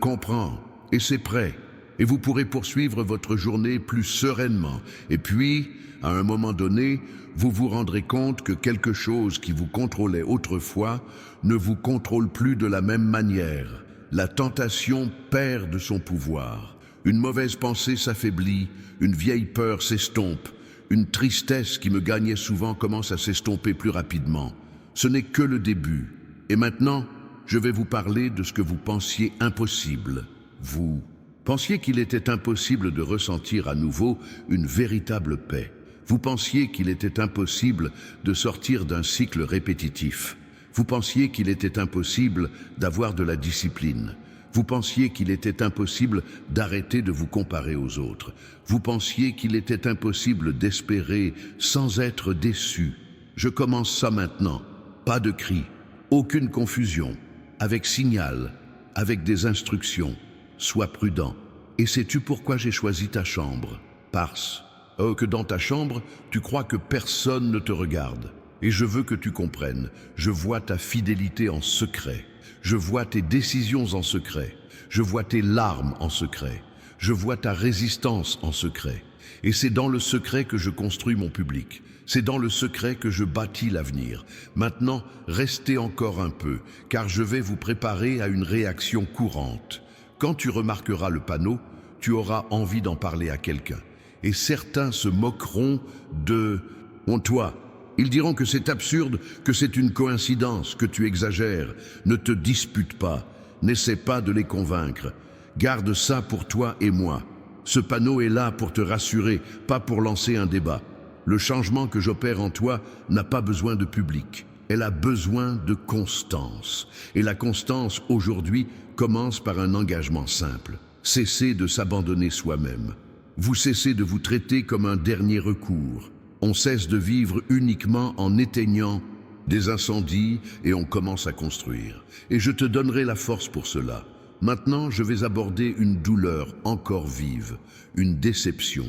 comprends » et c'est prêt. Et vous pourrez poursuivre votre journée plus sereinement. Et puis, à un moment donné, vous vous rendrez compte que quelque chose qui vous contrôlait autrefois ne vous contrôle plus de la même manière. La tentation perd de son pouvoir. Une mauvaise pensée s'affaiblit, une vieille peur s'estompe, une tristesse qui me gagnait souvent commence à s'estomper plus rapidement. Ce n'est que le début. Et maintenant, je vais vous parler de ce que vous pensiez impossible. Vous pensiez qu'il était impossible de ressentir à nouveau une véritable paix. Vous pensiez qu'il était impossible de sortir d'un cycle répétitif. Vous pensiez qu'il était impossible d'avoir de la discipline. Vous pensiez qu'il était impossible d'arrêter de vous comparer aux autres. Vous pensiez qu'il était impossible d'espérer sans être déçu. Je commence ça maintenant. Pas de cris, aucune confusion, avec signal, avec des instructions. Sois prudent. Et sais-tu pourquoi j'ai choisi ta chambre? Parce que dans ta chambre, tu crois que personne ne te regarde. Et je veux que tu comprennes, je vois ta fidélité en secret. Je vois tes décisions en secret. Je vois tes larmes en secret. Je vois ta résistance en secret. Et c'est dans le secret que je construis mon public. C'est dans le secret que je bâtis l'avenir. Maintenant, restez encore un peu, car je vais vous préparer à une réaction courante. Quand tu remarqueras le panneau, tu auras envie d'en parler à quelqu'un. Et certains se moqueront de toi. Ils diront que c'est absurde, que c'est une coïncidence, que tu exagères. Ne te dispute pas, n'essaie pas de les convaincre. Garde ça pour toi et moi. Ce panneau est là pour te rassurer, pas pour lancer un débat. Le changement que j'opère en toi n'a pas besoin de public. Elle a besoin de constance. Et la constance, aujourd'hui, commence par un engagement simple. Cessez de s'abandonner soi-même. Vous cessez de vous traiter comme un dernier recours. On cesse de vivre uniquement en éteignant des incendies et on commence à construire. Et je te donnerai la force pour cela. Maintenant, je vais aborder une douleur encore vive, une déception,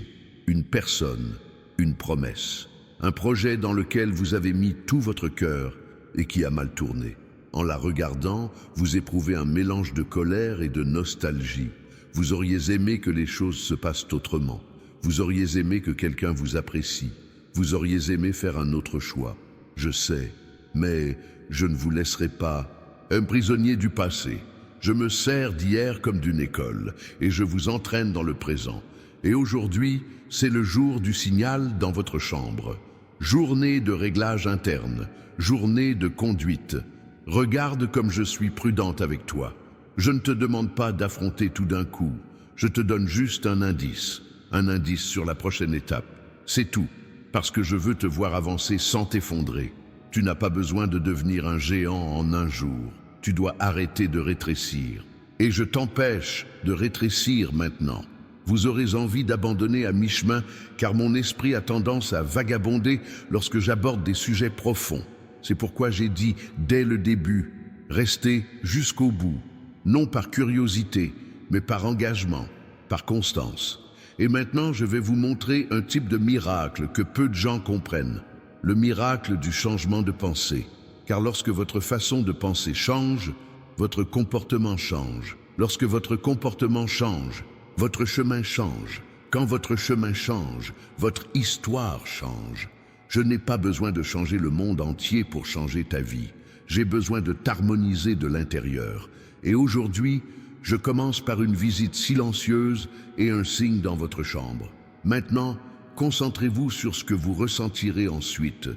une personne, une promesse, un projet dans lequel vous avez mis tout votre cœur et qui a mal tourné. En la regardant, vous éprouvez un mélange de colère et de nostalgie. Vous auriez aimé que les choses se passent autrement. Vous auriez aimé que quelqu'un vous apprécie. Vous auriez aimé faire un autre choix. Je sais, mais je ne vous laisserai pas un prisonnier du passé. Je me sers d'hier comme d'une école et je vous entraîne dans le présent. Et aujourd'hui, c'est le jour du signal dans votre chambre. Journée de réglage interne, journée de conduite. Regarde comme je suis prudente avec toi. Je ne te demande pas d'affronter tout d'un coup. Je te donne juste un indice sur la prochaine étape. C'est tout, parce que je veux te voir avancer sans t'effondrer. Tu n'as pas besoin de devenir un géant en un jour. Tu dois arrêter de rétrécir. Et je t'empêche de rétrécir maintenant. Vous aurez envie d'abandonner à mi-chemin, car mon esprit a tendance à vagabonder lorsque j'aborde des sujets profonds. C'est pourquoi j'ai dit dès le début, restez jusqu'au bout, non par curiosité, mais par engagement, par constance. Et maintenant, je vais vous montrer un type de miracle que peu de gens comprennent. Le miracle du changement de pensée. Car lorsque votre façon de penser change, votre comportement change. Lorsque votre comportement change, votre chemin change. Quand votre chemin change, votre histoire change. Je n'ai pas besoin de changer le monde entier pour changer ta vie. J'ai besoin de t'harmoniser de l'intérieur. Et aujourd'hui, je commence par une visite silencieuse et un signe dans votre chambre. Maintenant, concentrez-vous sur ce que vous ressentirez ensuite.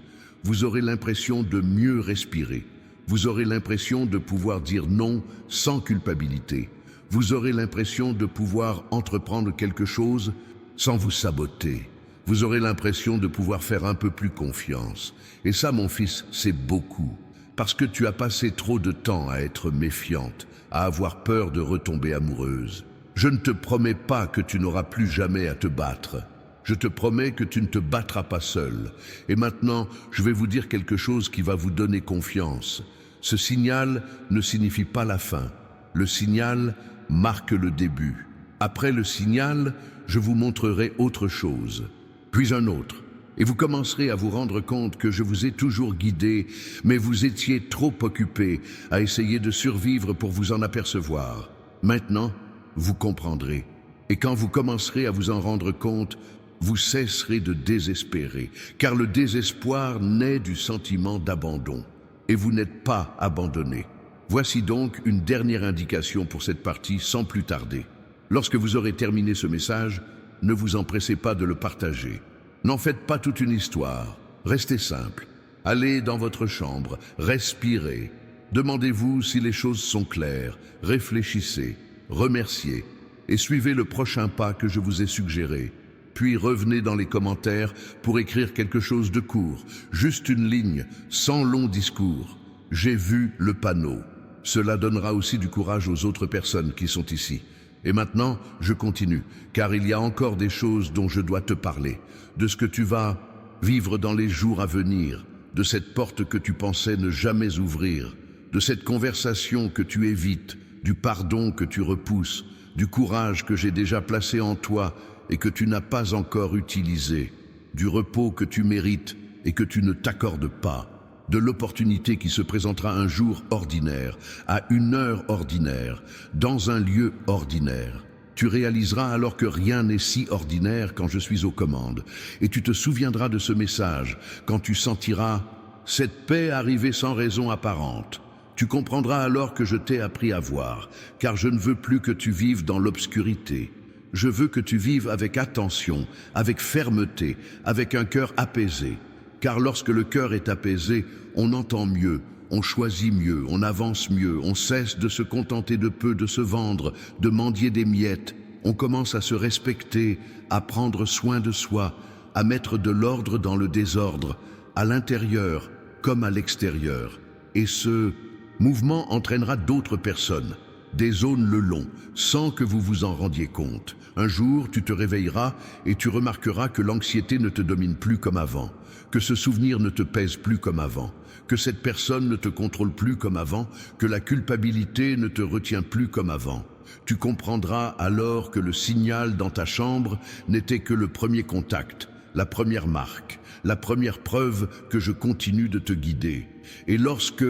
Vous aurez l'impression de mieux respirer. Vous aurez l'impression de pouvoir dire non sans culpabilité. Vous aurez l'impression de pouvoir entreprendre quelque chose sans vous saboter. Vous aurez l'impression de pouvoir faire un peu plus confiance. Et ça, mon fils, c'est beaucoup. Parce que tu as passé trop de temps à être méfiante, à avoir peur de retomber amoureuse. Je ne te promets pas que tu n'auras plus jamais à te battre. Je te promets que tu ne te battras pas seul. Et maintenant, je vais vous dire quelque chose qui va vous donner confiance. Ce signal ne signifie pas la fin. Le signal marque le début. Après le signal, je vous montrerai autre chose, puis un autre. Et vous commencerez à vous rendre compte que je vous ai toujours guidé, mais vous étiez trop occupé à essayer de survivre pour vous en apercevoir. Maintenant, vous comprendrez. Et quand vous commencerez à vous en rendre compte, vous cesserez de désespérer, car le désespoir naît du sentiment d'abandon. Et vous n'êtes pas abandonné. Voici donc une dernière indication pour cette partie sans plus tarder. Lorsque vous aurez terminé ce message, ne vous empressez pas de le partager. N'en faites pas toute une histoire. Restez simple. Allez dans votre chambre, respirez. Demandez-vous si les choses sont claires. Réfléchissez, remerciez et suivez le prochain pas que je vous ai suggéré. Puis revenez dans les commentaires pour écrire quelque chose de court, juste une ligne, sans long discours. J'ai vu le panneau. Cela donnera aussi du courage aux autres personnes qui sont ici. Et maintenant, je continue, car il y a encore des choses dont je dois te parler, de ce que tu vas vivre dans les jours à venir, de cette porte que tu pensais ne jamais ouvrir, de cette conversation que tu évites, du pardon que tu repousses, du courage que j'ai déjà placé en toi et que tu n'as pas encore utilisé, du repos que tu mérites et que tu ne t'accordes pas, de l'opportunité qui se présentera un jour ordinaire, à une heure ordinaire, dans un lieu ordinaire. Tu réaliseras alors que rien n'est si ordinaire quand je suis aux commandes. Et tu te souviendras de ce message quand tu sentiras cette paix arriver sans raison apparente. Tu comprendras alors que je t'ai appris à voir, car je ne veux plus que tu vives dans l'obscurité. Je veux que tu vives avec attention, avec fermeté, avec un cœur apaisé. Car lorsque le cœur est apaisé, on entend mieux, on choisit mieux, on avance mieux, on cesse de se contenter de peu, de se vendre, de mendier des miettes. On commence à se respecter, à prendre soin de soi, à mettre de l'ordre dans le désordre, à l'intérieur comme à l'extérieur. Et ce mouvement entraînera d'autres personnes, des zones le long, sans que vous vous en rendiez compte. Un jour, tu te réveilleras et tu remarqueras que l'anxiété ne te domine plus comme avant, que ce souvenir ne te pèse plus comme avant, que cette personne ne te contrôle plus comme avant, que la culpabilité ne te retient plus comme avant. Tu comprendras alors que le signal dans ta chambre n'était que le premier contact, la première marque, la première preuve que je continue de te guider. Et lorsque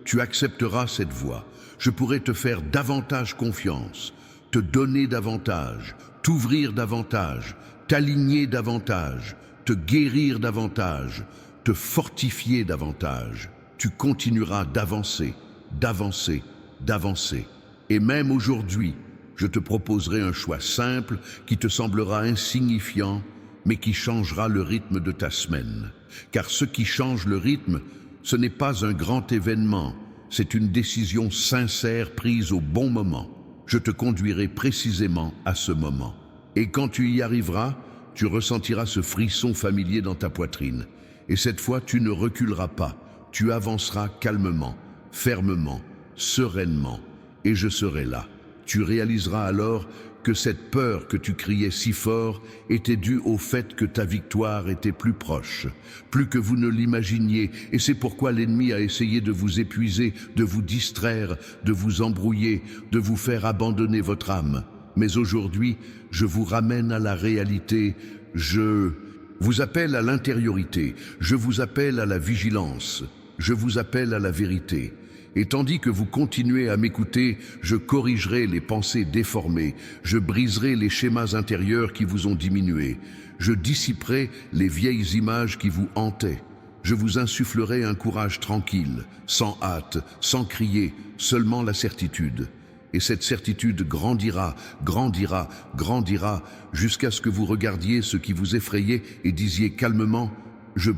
tu accepteras cette voie, je pourrai te faire davantage confiance, te donner davantage, t'ouvrir davantage, t'aligner davantage, te guérir davantage, te fortifier davantage. Tu continueras d'avancer, d'avancer, d'avancer. Et même aujourd'hui, je te proposerai un choix simple qui te semblera insignifiant, mais qui changera le rythme de ta semaine. Car ce qui change le rythme, ce n'est pas un grand événement, c'est une décision sincère prise au bon moment. Je te conduirai précisément à ce moment. Et quand tu y arriveras, tu ressentiras ce frisson familier dans ta poitrine. Et cette fois, tu ne reculeras pas, tu avanceras calmement, fermement, sereinement, et je serai là. Tu réaliseras alors que cette peur que tu criais si fort était due au fait que ta victoire était plus proche, plus que vous ne l'imaginiez, et c'est pourquoi l'ennemi a essayé de vous épuiser, de vous distraire, de vous embrouiller, de vous faire abandonner votre âme. Mais aujourd'hui, je vous ramène à la réalité, je vous appelle à l'intériorité, je vous appelle à la vigilance, je vous appelle à la vérité. Et tandis que vous continuez à m'écouter, je corrigerai les pensées déformées, je briserai les schémas intérieurs qui vous ont diminué, je dissiperai les vieilles images qui vous hantaient. Je vous insufflerai un courage tranquille, sans hâte, sans crier, seulement la certitude. Et cette certitude grandira, grandira, grandira, jusqu'à ce que vous regardiez ce qui vous effrayait et disiez calmement « Je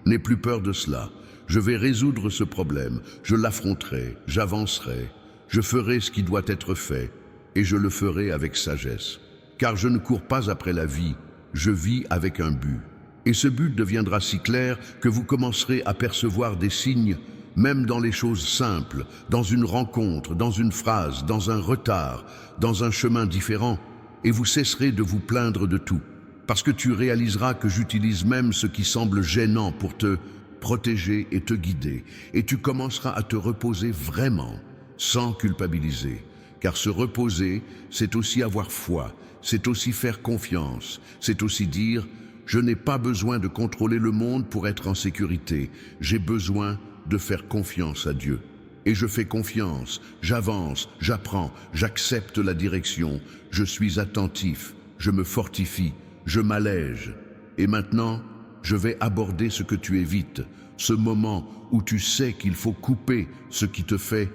n'ai plus peur de cela ». Je vais résoudre ce problème, je l'affronterai, j'avancerai, je ferai ce qui doit être fait, et je le ferai avec sagesse. Car je ne cours pas après la vie, je vis avec un but. Et ce but deviendra si clair que vous commencerez à percevoir des signes, même dans les choses simples, dans une rencontre, dans une phrase, dans un retard, dans un chemin différent, et vous cesserez de vous plaindre de tout. Parce que tu réaliseras que j'utilise même ce qui semble gênant pour te protéger et te guider, et tu commenceras à te reposer vraiment, sans culpabiliser. Car se reposer, c'est aussi avoir foi, c'est aussi faire confiance, c'est aussi dire « Je n'ai pas besoin de contrôler le monde pour être en sécurité, j'ai besoin de faire confiance à Dieu. » Et je fais confiance, j'avance, j'apprends, j'accepte la direction, je suis attentif, je me fortifie, je m'allège. Et maintenant, je vais aborder ce que tu évites, ce moment où tu sais qu'il faut couper ce qui te fait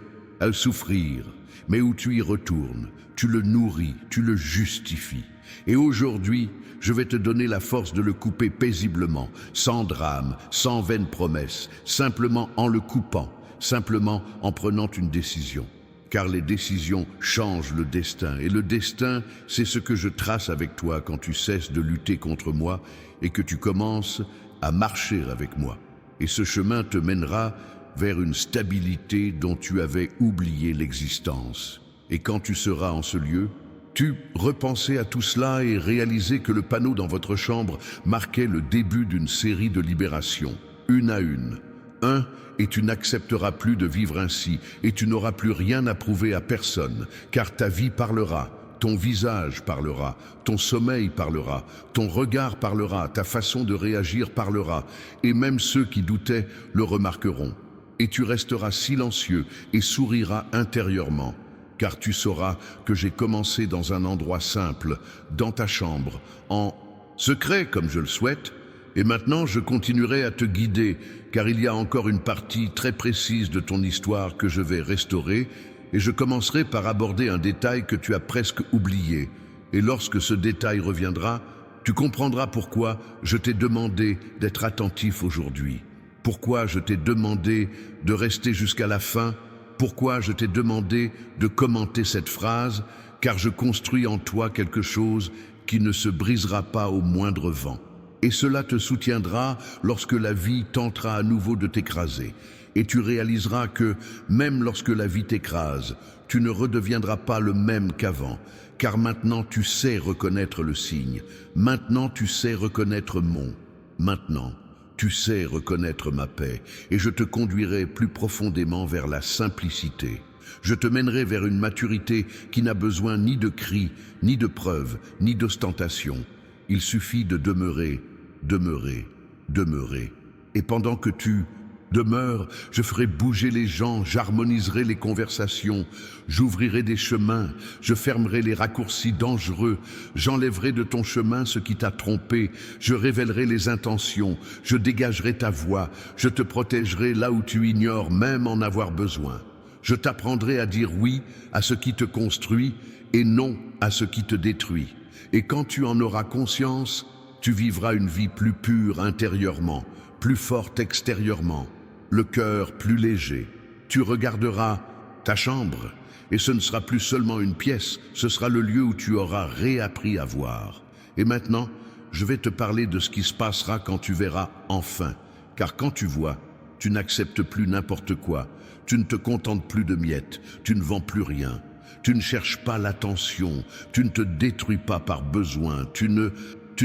souffrir, mais où tu y retournes, tu le nourris, tu le justifies. Et aujourd'hui, je vais te donner la force de le couper paisiblement, sans drame, sans vaine promesse, simplement en le coupant, simplement en prenant une décision. Car les décisions changent le destin, et le destin, c'est ce que je trace avec toi quand tu cesses de lutter contre moi et que tu commences à marcher avec moi. Et ce chemin te mènera vers une stabilité dont tu avais oublié l'existence. Et quand tu seras en ce lieu, tu repensais à tout cela et réalisais que le panneau dans votre chambre marquait le début d'une série de libérations, une à une. Et tu n'accepteras plus de vivre ainsi, et tu n'auras plus rien à prouver à personne, car ta vie parlera, ton visage parlera, ton sommeil parlera, ton regard parlera, ta façon de réagir parlera, et même ceux qui doutaient le remarqueront. Et tu resteras silencieux et souriras intérieurement, car tu sauras que j'ai commencé dans un endroit simple, dans ta chambre, en secret comme je le souhaite, et maintenant je continuerai à te guider, car il y a encore une partie très précise de ton histoire que je vais restaurer, et je commencerai par aborder un détail que tu as presque oublié. Et lorsque ce détail reviendra, tu comprendras pourquoi je t'ai demandé d'être attentif aujourd'hui, pourquoi je t'ai demandé de rester jusqu'à la fin, pourquoi je t'ai demandé de commenter cette phrase, car je construis en toi quelque chose qui ne se brisera pas au moindre vent. Et cela te soutiendra lorsque la vie tentera à nouveau de t'écraser. Et tu réaliseras que, même lorsque la vie t'écrase, tu ne redeviendras pas le même qu'avant, car maintenant tu sais reconnaître le signe, maintenant tu sais reconnaître maintenant tu sais reconnaître ma paix, et je te conduirai plus profondément vers la simplicité. Je te mènerai vers une maturité qui n'a besoin ni de cris, ni de preuves, ni d'ostentation. Il suffit de demeurer. Et pendant que tu demeures, je ferai bouger les gens, j'harmoniserai les conversations, j'ouvrirai des chemins, je fermerai les raccourcis dangereux, j'enlèverai de ton chemin ce qui t'a trompé, je révélerai les intentions, je dégagerai ta voix, je te protégerai là où tu ignores même en avoir besoin. Je t'apprendrai à dire oui à ce qui te construit et non à ce qui te détruit. Et quand tu en auras conscience, tu vivras une vie plus pure intérieurement, plus forte extérieurement, le cœur plus léger. Tu regarderas ta chambre, et ce ne sera plus seulement une pièce, ce sera le lieu où tu auras réappris à voir. Et maintenant, je vais te parler de ce qui se passera quand tu verras enfin. Car quand tu vois, tu n'acceptes plus n'importe quoi, tu ne te contentes plus de miettes, tu ne vends plus rien. Tu ne cherches pas l'attention, tu ne te détruis pas par besoin, tu ne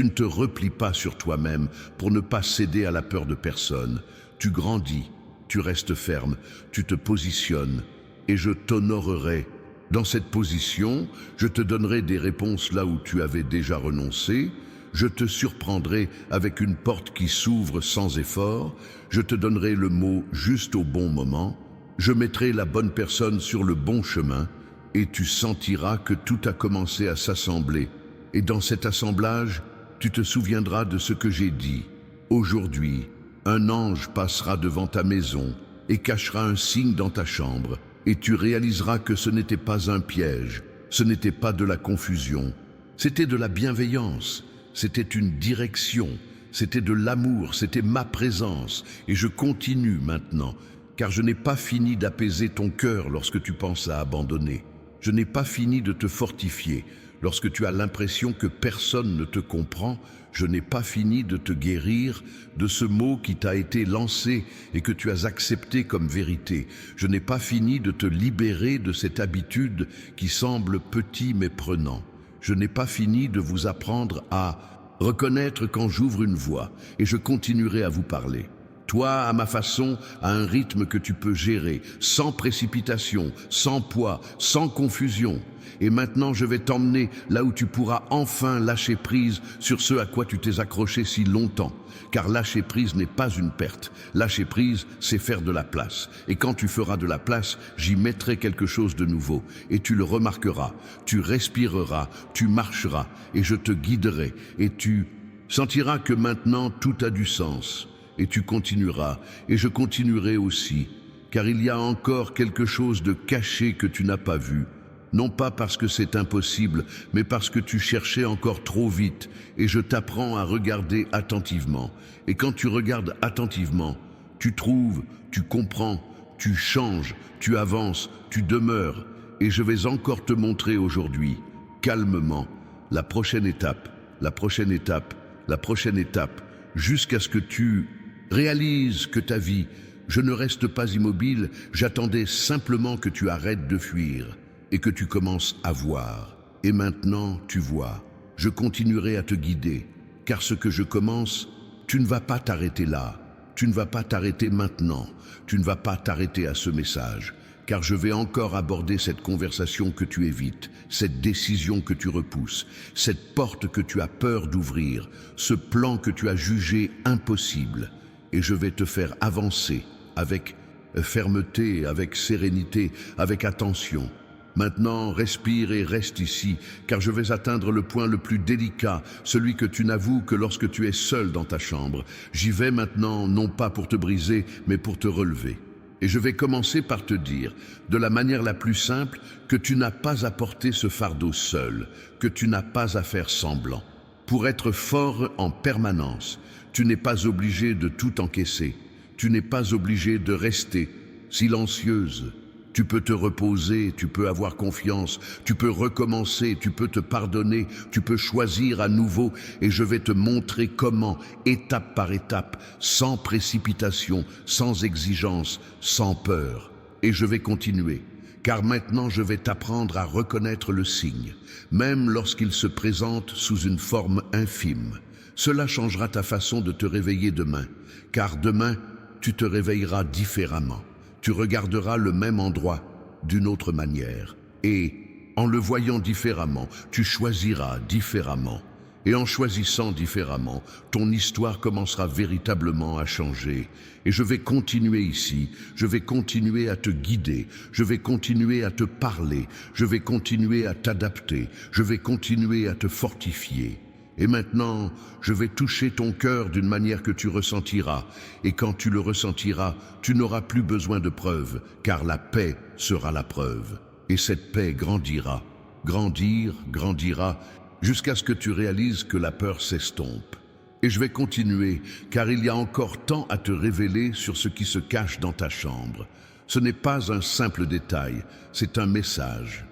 te replies pas sur toi-même pour ne pas céder à la peur de personne. Tu grandis, tu restes ferme, tu te positionnes et je t'honorerai. Dans cette position, je te donnerai des réponses là où tu avais déjà renoncé, je te surprendrai avec une porte qui s'ouvre sans effort, je te donnerai le mot juste au bon moment, je mettrai la bonne personne sur le bon chemin, et tu sentiras que tout a commencé à s'assembler. Et dans cet assemblage, tu te souviendras de ce que j'ai dit. Aujourd'hui, un ange passera devant ta maison et cachera un signe dans ta chambre, et tu réaliseras que ce n'était pas un piège, ce n'était pas de la confusion, c'était de la bienveillance, c'était une direction, c'était de l'amour, c'était ma présence, et je continue maintenant, car je n'ai pas fini d'apaiser ton cœur lorsque tu penses à abandonner. Je n'ai pas fini de te fortifier. Lorsque tu as l'impression que personne ne te comprend, je n'ai pas fini de te guérir de ce mot qui t'a été lancé et que tu as accepté comme vérité. Je n'ai pas fini de te libérer de cette habitude qui semble petit mais prenant. Je n'ai pas fini de vous apprendre à reconnaître quand j'ouvre une voie, et je continuerai à vous parler. Toi, à ma façon, à un rythme que tu peux gérer, sans précipitation, sans poids, sans confusion. Et maintenant, je vais t'emmener là où tu pourras enfin lâcher prise sur ce à quoi tu t'es accroché si longtemps. Car lâcher prise n'est pas une perte. Lâcher prise, c'est faire de la place. Et quand tu feras de la place, j'y mettrai quelque chose de nouveau. Et tu le remarqueras, tu respireras, tu marcheras, et je te guiderai. Et tu sentiras que maintenant, tout a du sens. Et tu continueras, et je continuerai aussi, car il y a encore quelque chose de caché que tu n'as pas vu, non pas parce que c'est impossible, mais parce que tu cherchais encore trop vite, et je t'apprends à regarder attentivement. Et quand tu regardes attentivement, tu trouves, tu comprends, tu changes, tu avances, tu demeures, et je vais encore te montrer aujourd'hui, calmement, la prochaine étape, la prochaine étape, la prochaine étape, jusqu'à ce que tu réalise que ta vie, je ne reste pas immobile, j'attendais simplement que tu arrêtes de fuir et que tu commences à voir. Et maintenant, tu vois, je continuerai à te guider, car ce que je commence, tu ne vas pas t'arrêter là, tu ne vas pas t'arrêter maintenant, tu ne vas pas t'arrêter à ce message, car je vais encore aborder cette conversation que tu évites, cette décision que tu repousses, cette porte que tu as peur d'ouvrir, ce plan que tu as jugé impossible. Et je vais te faire avancer avec fermeté, avec sérénité, avec attention. Maintenant, respire et reste ici, car je vais atteindre le point le plus délicat, celui que tu n'avoues que lorsque tu es seul dans ta chambre. J'y vais maintenant, non pas pour te briser, mais pour te relever. Et je vais commencer par te dire, de la manière la plus simple, que tu n'as pas à porter ce fardeau seul, que tu n'as pas à faire semblant. Pour être fort en permanence, tu n'es pas obligé de tout encaisser. Tu n'es pas obligé de rester silencieuse. Tu peux te reposer, tu peux avoir confiance, tu peux recommencer, tu peux te pardonner, tu peux choisir à nouveau et je vais te montrer comment, étape par étape, sans précipitation, sans exigence, sans peur. Et je vais continuer, car maintenant je vais t'apprendre à reconnaître le signe, même lorsqu'il se présente sous une forme infime. Cela changera ta façon de te réveiller demain, car demain, tu te réveilleras différemment. Tu regarderas le même endroit d'une autre manière. Et en le voyant différemment, tu choisiras différemment. Et en choisissant différemment, ton histoire commencera véritablement à changer. Et je vais continuer ici, je vais continuer à te guider, je vais continuer à te parler, je vais continuer à t'adapter, je vais continuer à te fortifier. Et maintenant, je vais toucher ton cœur d'une manière que tu ressentiras. Et quand tu le ressentiras, tu n'auras plus besoin de preuves, car la paix sera la preuve. Et cette paix grandira, grandira, jusqu'à ce que tu réalises que la peur s'estompe. Et je vais continuer, car il y a encore tant à te révéler sur ce qui se cache dans ta chambre. Ce n'est pas un simple détail, c'est un message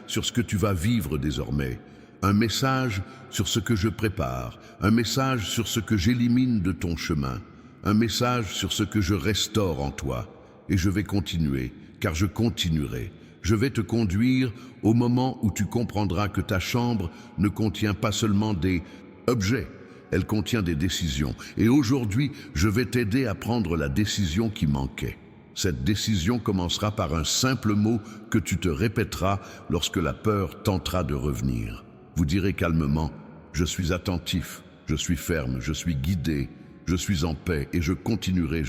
sur ce que tu vas vivre désormais. Un message sur ce que je prépare, un message sur ce que j'élimine de ton chemin, un message sur ce que je restaure en toi. Et je vais continuer, car je continuerai. Je vais te conduire au moment où tu comprendras que ta chambre ne contient pas seulement des objets, elle contient des décisions. Et aujourd'hui, je vais t'aider à prendre la décision qui manquait. Cette décision commencera par un simple mot que tu te répéteras lorsque la peur tentera de revenir. Vous direz calmement, je suis attentif, je suis ferme, je suis guidé, je suis en paix et je continuerai,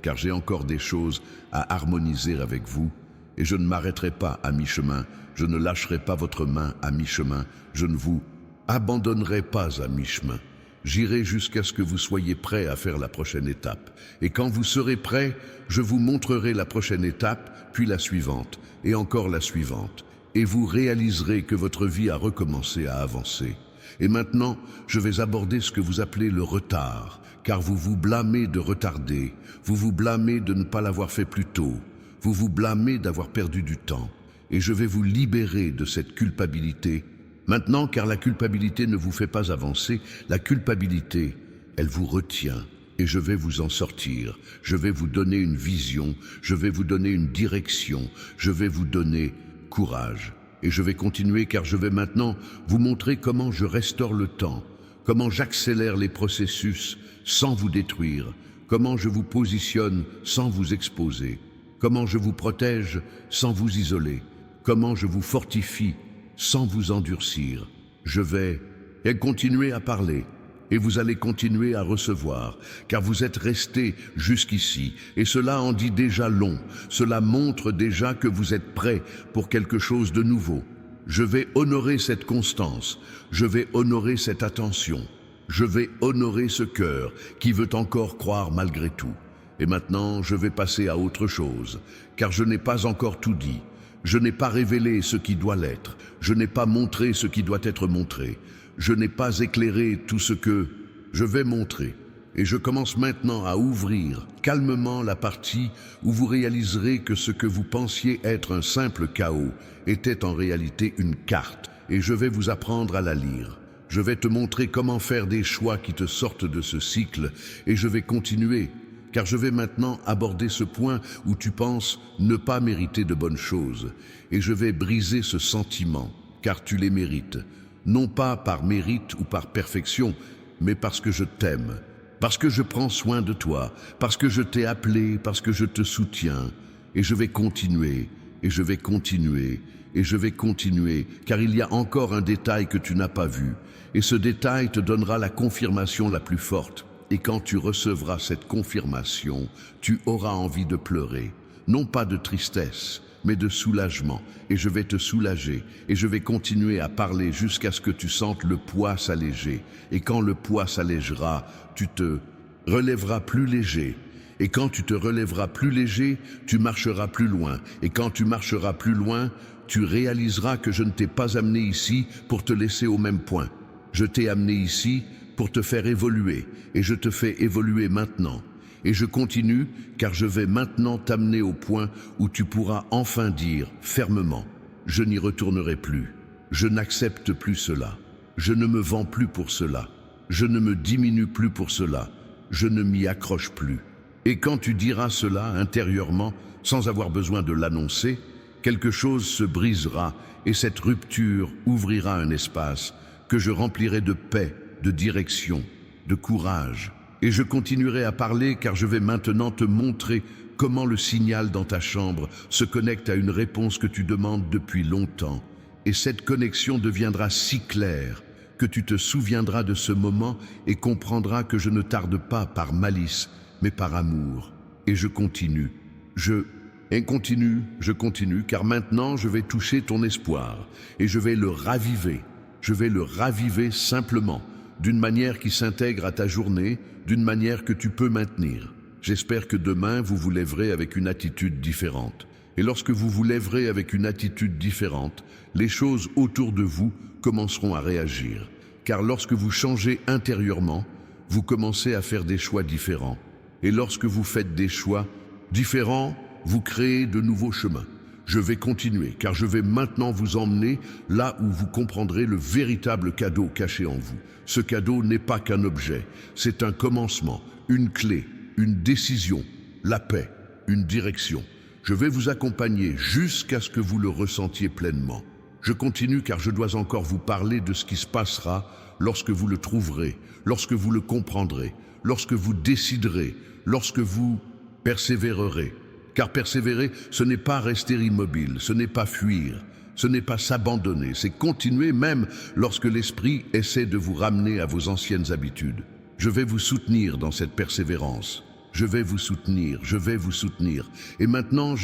car j'ai encore des choses à harmoniser avec vous et je ne m'arrêterai pas à mi-chemin, je ne lâcherai pas votre main à mi-chemin, je ne vous abandonnerai pas à mi-chemin. J'irai jusqu'à ce que vous soyez prêts à faire la prochaine étape. Et quand vous serez prêts, je vous montrerai la prochaine étape, puis la suivante, et encore la suivante. Et vous réaliserez que votre vie a recommencé à avancer. Et maintenant, je vais aborder ce que vous appelez le retard, car vous vous blâmez de retarder, vous vous blâmez de ne pas l'avoir fait plus tôt, vous vous blâmez d'avoir perdu du temps. Et je vais vous libérer de cette culpabilité. Maintenant, car la culpabilité ne vous fait pas avancer, la culpabilité, elle vous retient. Et je vais vous en sortir, je vais vous donner une vision, je vais vous donner une direction, je vais vous donner courage. Et je vais continuer car je vais maintenant vous montrer comment je restaure le temps, comment j'accélère les processus sans vous détruire, comment je vous positionne sans vous exposer, comment je vous protège sans vous isoler, comment je vous fortifie sans vous endurcir. Je vais continuer à parler. Et vous allez continuer à recevoir, car vous êtes restés jusqu'ici, et cela en dit déjà long, cela montre déjà que vous êtes prêts pour quelque chose de nouveau. Je vais honorer cette constance, je vais honorer cette attention, je vais honorer ce cœur qui veut encore croire malgré tout. Et maintenant, je vais passer à autre chose, car je n'ai pas encore tout dit. Je n'ai pas révélé ce qui doit l'être, je n'ai pas montré ce qui doit être montré. Je n'ai pas éclairé tout ce que je vais montrer. Et je commence maintenant à ouvrir calmement la partie où vous réaliserez que ce que vous pensiez être un simple chaos était en réalité une carte. Et je vais vous apprendre à la lire. Je vais te montrer comment faire des choix qui te sortent de ce cycle. Et je vais continuer, car je vais maintenant aborder ce point où tu penses ne pas mériter de bonnes choses. Et je vais briser ce sentiment, car tu les mérites. Non pas par mérite ou par perfection, mais parce que je t'aime, parce que je prends soin de toi, parce que je t'ai appelé, parce que je te soutiens. Et je vais continuer, et je vais continuer, et je vais continuer, car il y a encore un détail que tu n'as pas vu. Et ce détail te donnera la confirmation la plus forte. Et quand tu recevras cette confirmation, tu auras envie de pleurer. Non pas de tristesse, mais de soulagement. Et je vais te soulager, et je vais continuer à parler jusqu'à ce que tu sentes le poids s'alléger. Et quand le poids s'allégera, tu te relèveras plus léger. Et quand tu te relèveras plus léger, tu marcheras plus loin. Et quand tu marcheras plus loin, tu réaliseras que je ne t'ai pas amené ici pour te laisser au même point. Je t'ai amené ici pour te faire évoluer, et je te fais évoluer maintenant. Et je continue, car je vais maintenant t'amener au point où tu pourras enfin dire fermement, je n'y retournerai plus. Je n'accepte plus cela. Je ne me vends plus pour cela. Je ne me diminue plus pour cela. Je ne m'y accroche plus. Et quand tu diras cela intérieurement, sans avoir besoin de l'annoncer, quelque chose se brisera et cette rupture ouvrira un espace que je remplirai de paix, de direction, de courage. Et je continuerai à parler car je vais maintenant te montrer comment le signal dans ta chambre se connecte à une réponse que tu demandes depuis longtemps. Et cette connexion deviendra si claire que tu te souviendras de ce moment et comprendras que je ne tarde pas par malice, mais par amour. Et je continue. Je continue, car maintenant je vais toucher ton espoir et je vais le raviver. Je vais le raviver simplement, d'une manière qui s'intègre à ta journée, d'une manière que tu peux maintenir. J'espère que demain vous vous lèverez avec une attitude différente. Et lorsque vous vous lèverez avec une attitude différente, les choses autour de vous commenceront à réagir. Car lorsque vous changez intérieurement, vous commencez à faire des choix différents. Et lorsque vous faites des choix différents, vous créez de nouveaux chemins. Je vais continuer, car je vais maintenant vous emmener là où vous comprendrez le véritable cadeau caché en vous. Ce cadeau n'est pas qu'un objet, c'est un commencement, une clé, une décision, la paix, une direction. Je vais vous accompagner jusqu'à ce que vous le ressentiez pleinement. Je continue car je dois encore vous parler de ce qui se passera lorsque vous le trouverez, lorsque vous le comprendrez, lorsque vous déciderez, lorsque vous persévérerez. Car persévérer, ce n'est pas rester immobile, ce n'est pas fuir, ce n'est pas s'abandonner, c'est continuer même lorsque l'esprit essaie de vous ramener à vos anciennes habitudes. Je vais vous soutenir dans cette persévérance. Je vais vous soutenir, je vais vous soutenir. Et maintenant,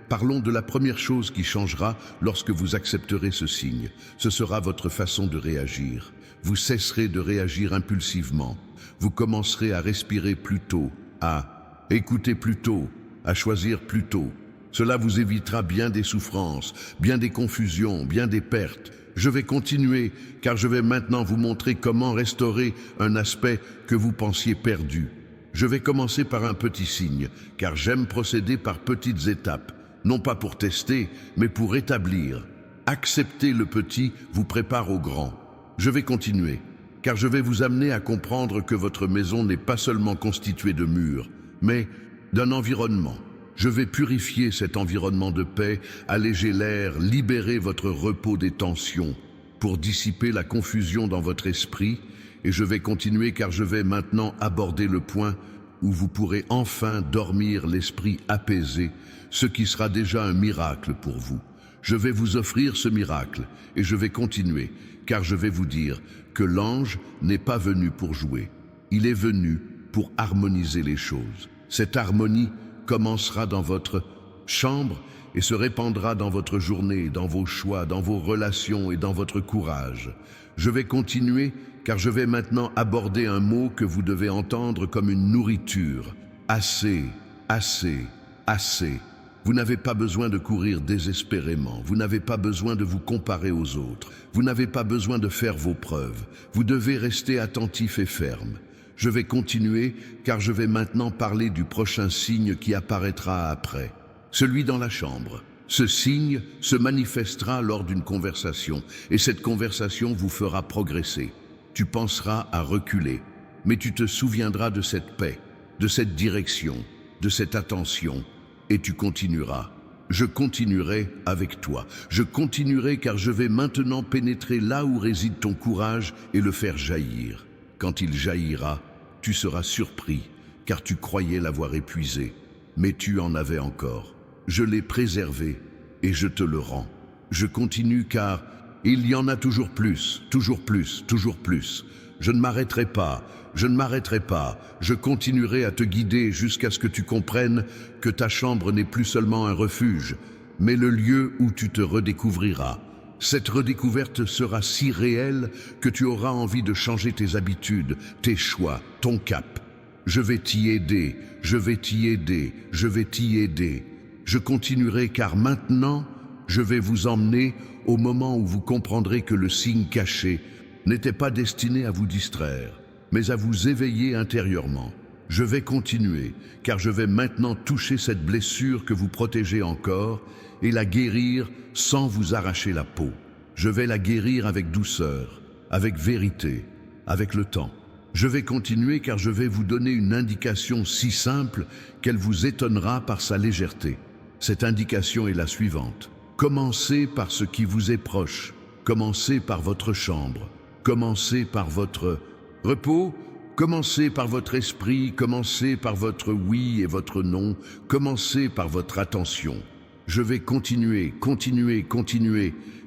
parlons de la première chose qui changera lorsque vous accepterez ce signe. Ce sera votre façon de réagir. Vous cesserez de réagir impulsivement. Vous commencerez à respirer plus tôt, à écouter plus tôt, à choisir plus tôt. Cela vous évitera bien des souffrances, bien des confusions, bien des pertes. Je vais continuer, car je vais maintenant vous montrer comment restaurer un aspect que vous pensiez perdu. Je vais commencer par un petit signe, car j'aime procéder par petites étapes, non pas pour tester, mais pour établir. Accepter le petit vous prépare au grand. Je vais continuer, car je vais vous amener à comprendre que votre maison n'est pas seulement constituée de murs, mais d'un environnement. Je vais purifier cet environnement de paix, alléger l'air, libérer votre repos des tensions pour dissiper la confusion dans votre esprit. Et je vais continuer car je vais maintenant aborder le point où vous pourrez enfin dormir l'esprit apaisé, ce qui sera déjà un miracle pour vous. Je vais vous offrir ce miracle et je vais continuer car je vais vous dire que l'ange n'est pas venu pour jouer. Il est venu pour harmoniser les choses. Cette harmonie commencera dans votre chambre et se répandra dans votre journée, dans vos choix, dans vos relations et dans votre courage. Je vais continuer car je vais maintenant aborder un mot que vous devez entendre comme une nourriture. Assez, assez, assez. Vous n'avez pas besoin de courir désespérément. Vous n'avez pas besoin de vous comparer aux autres. Vous n'avez pas besoin de faire vos preuves. Vous devez rester attentif et ferme. Je vais continuer car je vais maintenant parler du prochain signe qui apparaîtra après, celui dans la chambre. Ce signe se manifestera lors d'une conversation et cette conversation vous fera progresser. Tu penseras à reculer, mais tu te souviendras de cette paix, de cette direction, de cette attention et tu continueras. Je continuerai avec toi. Je continuerai car je vais maintenant pénétrer là où réside ton courage et le faire jaillir. Quand il jaillira, tu seras surpris, car tu croyais l'avoir épuisé, mais tu en avais encore. Je l'ai préservé, et je te le rends. Je continue car il y en a toujours plus, toujours plus, toujours plus. Je ne m'arrêterai pas, je ne m'arrêterai pas. Je continuerai à te guider jusqu'à ce que tu comprennes que ta chambre n'est plus seulement un refuge, mais le lieu où tu te redécouvriras. Cette redécouverte sera si réelle que tu auras envie de changer tes habitudes, tes choix, ton cap. Je vais t'y aider, je vais t'y aider, je vais t'y aider. Je continuerai car maintenant, je vais vous emmener au moment où vous comprendrez que le signe caché n'était pas destiné à vous distraire, mais à vous éveiller intérieurement. Je vais continuer, car je vais maintenant toucher cette blessure que vous protégez encore et la guérir sans vous arracher la peau. Je vais la guérir avec douceur, avec vérité, avec le temps. Je vais continuer car je vais vous donner une indication si simple qu'elle vous étonnera par sa légèreté. Cette indication est la suivante. Commencez par ce qui vous est proche. Commencez par votre chambre. Commencez par votre repos. Commencez par votre esprit. Commencez par votre oui et votre non. Commencez par votre attention. Je vais continuer,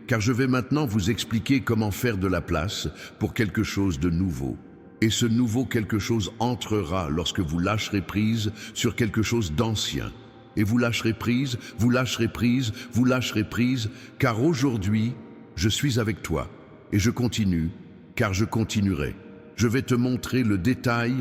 car je vais maintenant vous expliquer comment faire de la place pour quelque chose de nouveau. Et ce nouveau quelque chose entrera lorsque vous lâcherez prise sur quelque chose d'ancien. Et vous lâcherez prise, vous lâcherez prise, vous lâcherez prise, car aujourd'hui, je suis avec toi. Et je continue, car je continuerai. Je vais te montrer le détail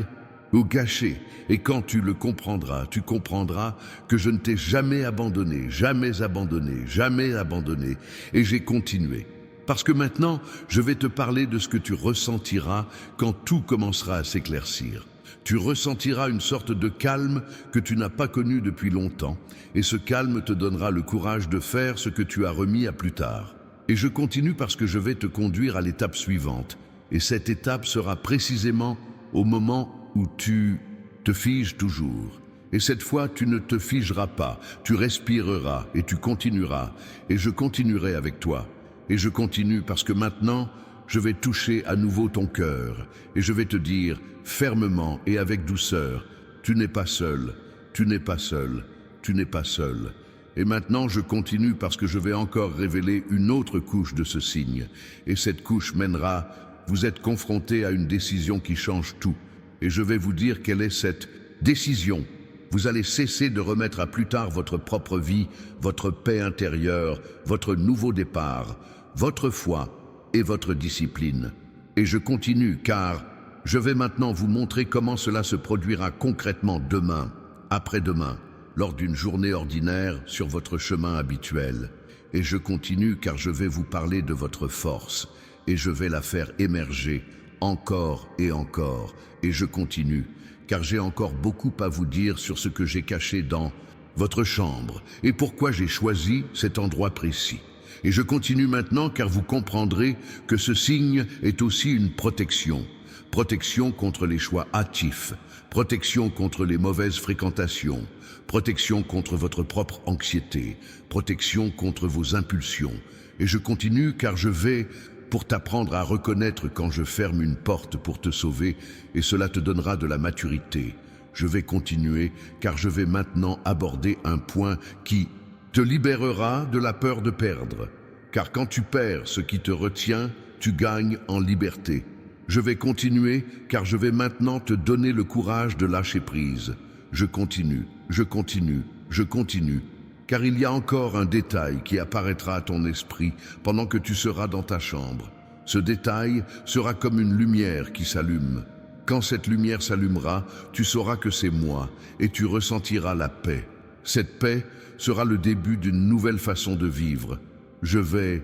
ou gâché. Et quand tu le comprendras, tu comprendras que je ne t'ai jamais abandonné, jamais abandonné, jamais abandonné. Et j'ai continué. Parce que maintenant, je vais te parler de ce que tu ressentiras quand tout commencera à s'éclaircir. Tu ressentiras une sorte de calme que tu n'as pas connu depuis longtemps, et ce calme te donnera le courage de faire ce que tu as remis à plus tard. Et je continue parce que je vais te conduire à l'étape suivante, et cette étape sera précisément au moment où tu te figes toujours. Et cette fois, tu ne te figeras pas, tu respireras et tu continueras, et je continuerai avec toi. Et je continue parce que maintenant, je vais toucher à nouveau ton cœur et je vais te dire fermement et avec douceur, tu n'es pas seul, tu n'es pas seul, tu n'es pas seul. Et maintenant, je continue parce que je vais encore révéler une autre couche de ce signe. Et cette couche mènera, vous êtes confronté à une décision qui change tout. Et je vais vous dire quelle est cette décision. Vous allez cesser de remettre à plus tard votre propre vie, votre paix intérieure, votre nouveau départ, votre foi et votre discipline. Et je continue car je vais maintenant vous montrer comment cela se produira concrètement demain, après-demain, lors d'une journée ordinaire sur votre chemin habituel. Et je continue car je vais vous parler de votre force et je vais la faire émerger encore et encore. Et je continue car j'ai encore beaucoup à vous dire sur ce que j'ai caché dans votre chambre et pourquoi j'ai choisi cet endroit précis. Et je continue maintenant car vous comprendrez que ce signe est aussi une protection. Protection contre les choix hâtifs, protection contre les mauvaises fréquentations, protection contre votre propre anxiété, protection contre vos impulsions. Et je continue car je vais pour t'apprendre à reconnaître quand je ferme une porte pour te sauver et cela te donnera de la maturité. Je vais continuer car je vais maintenant aborder un point qui te libérera de la peur de perdre. Car quand tu perds ce qui te retient, tu gagnes en liberté. Je vais continuer car je vais maintenant te donner le courage de lâcher prise. Je continue, je continue, je continue. Car il y a encore un détail qui apparaîtra à ton esprit pendant que tu seras dans ta chambre. Ce détail sera comme une lumière qui s'allume. Quand cette lumière s'allumera, tu sauras que c'est moi et tu ressentiras la paix. Cette paix sera le début d'une nouvelle façon de vivre. Je vais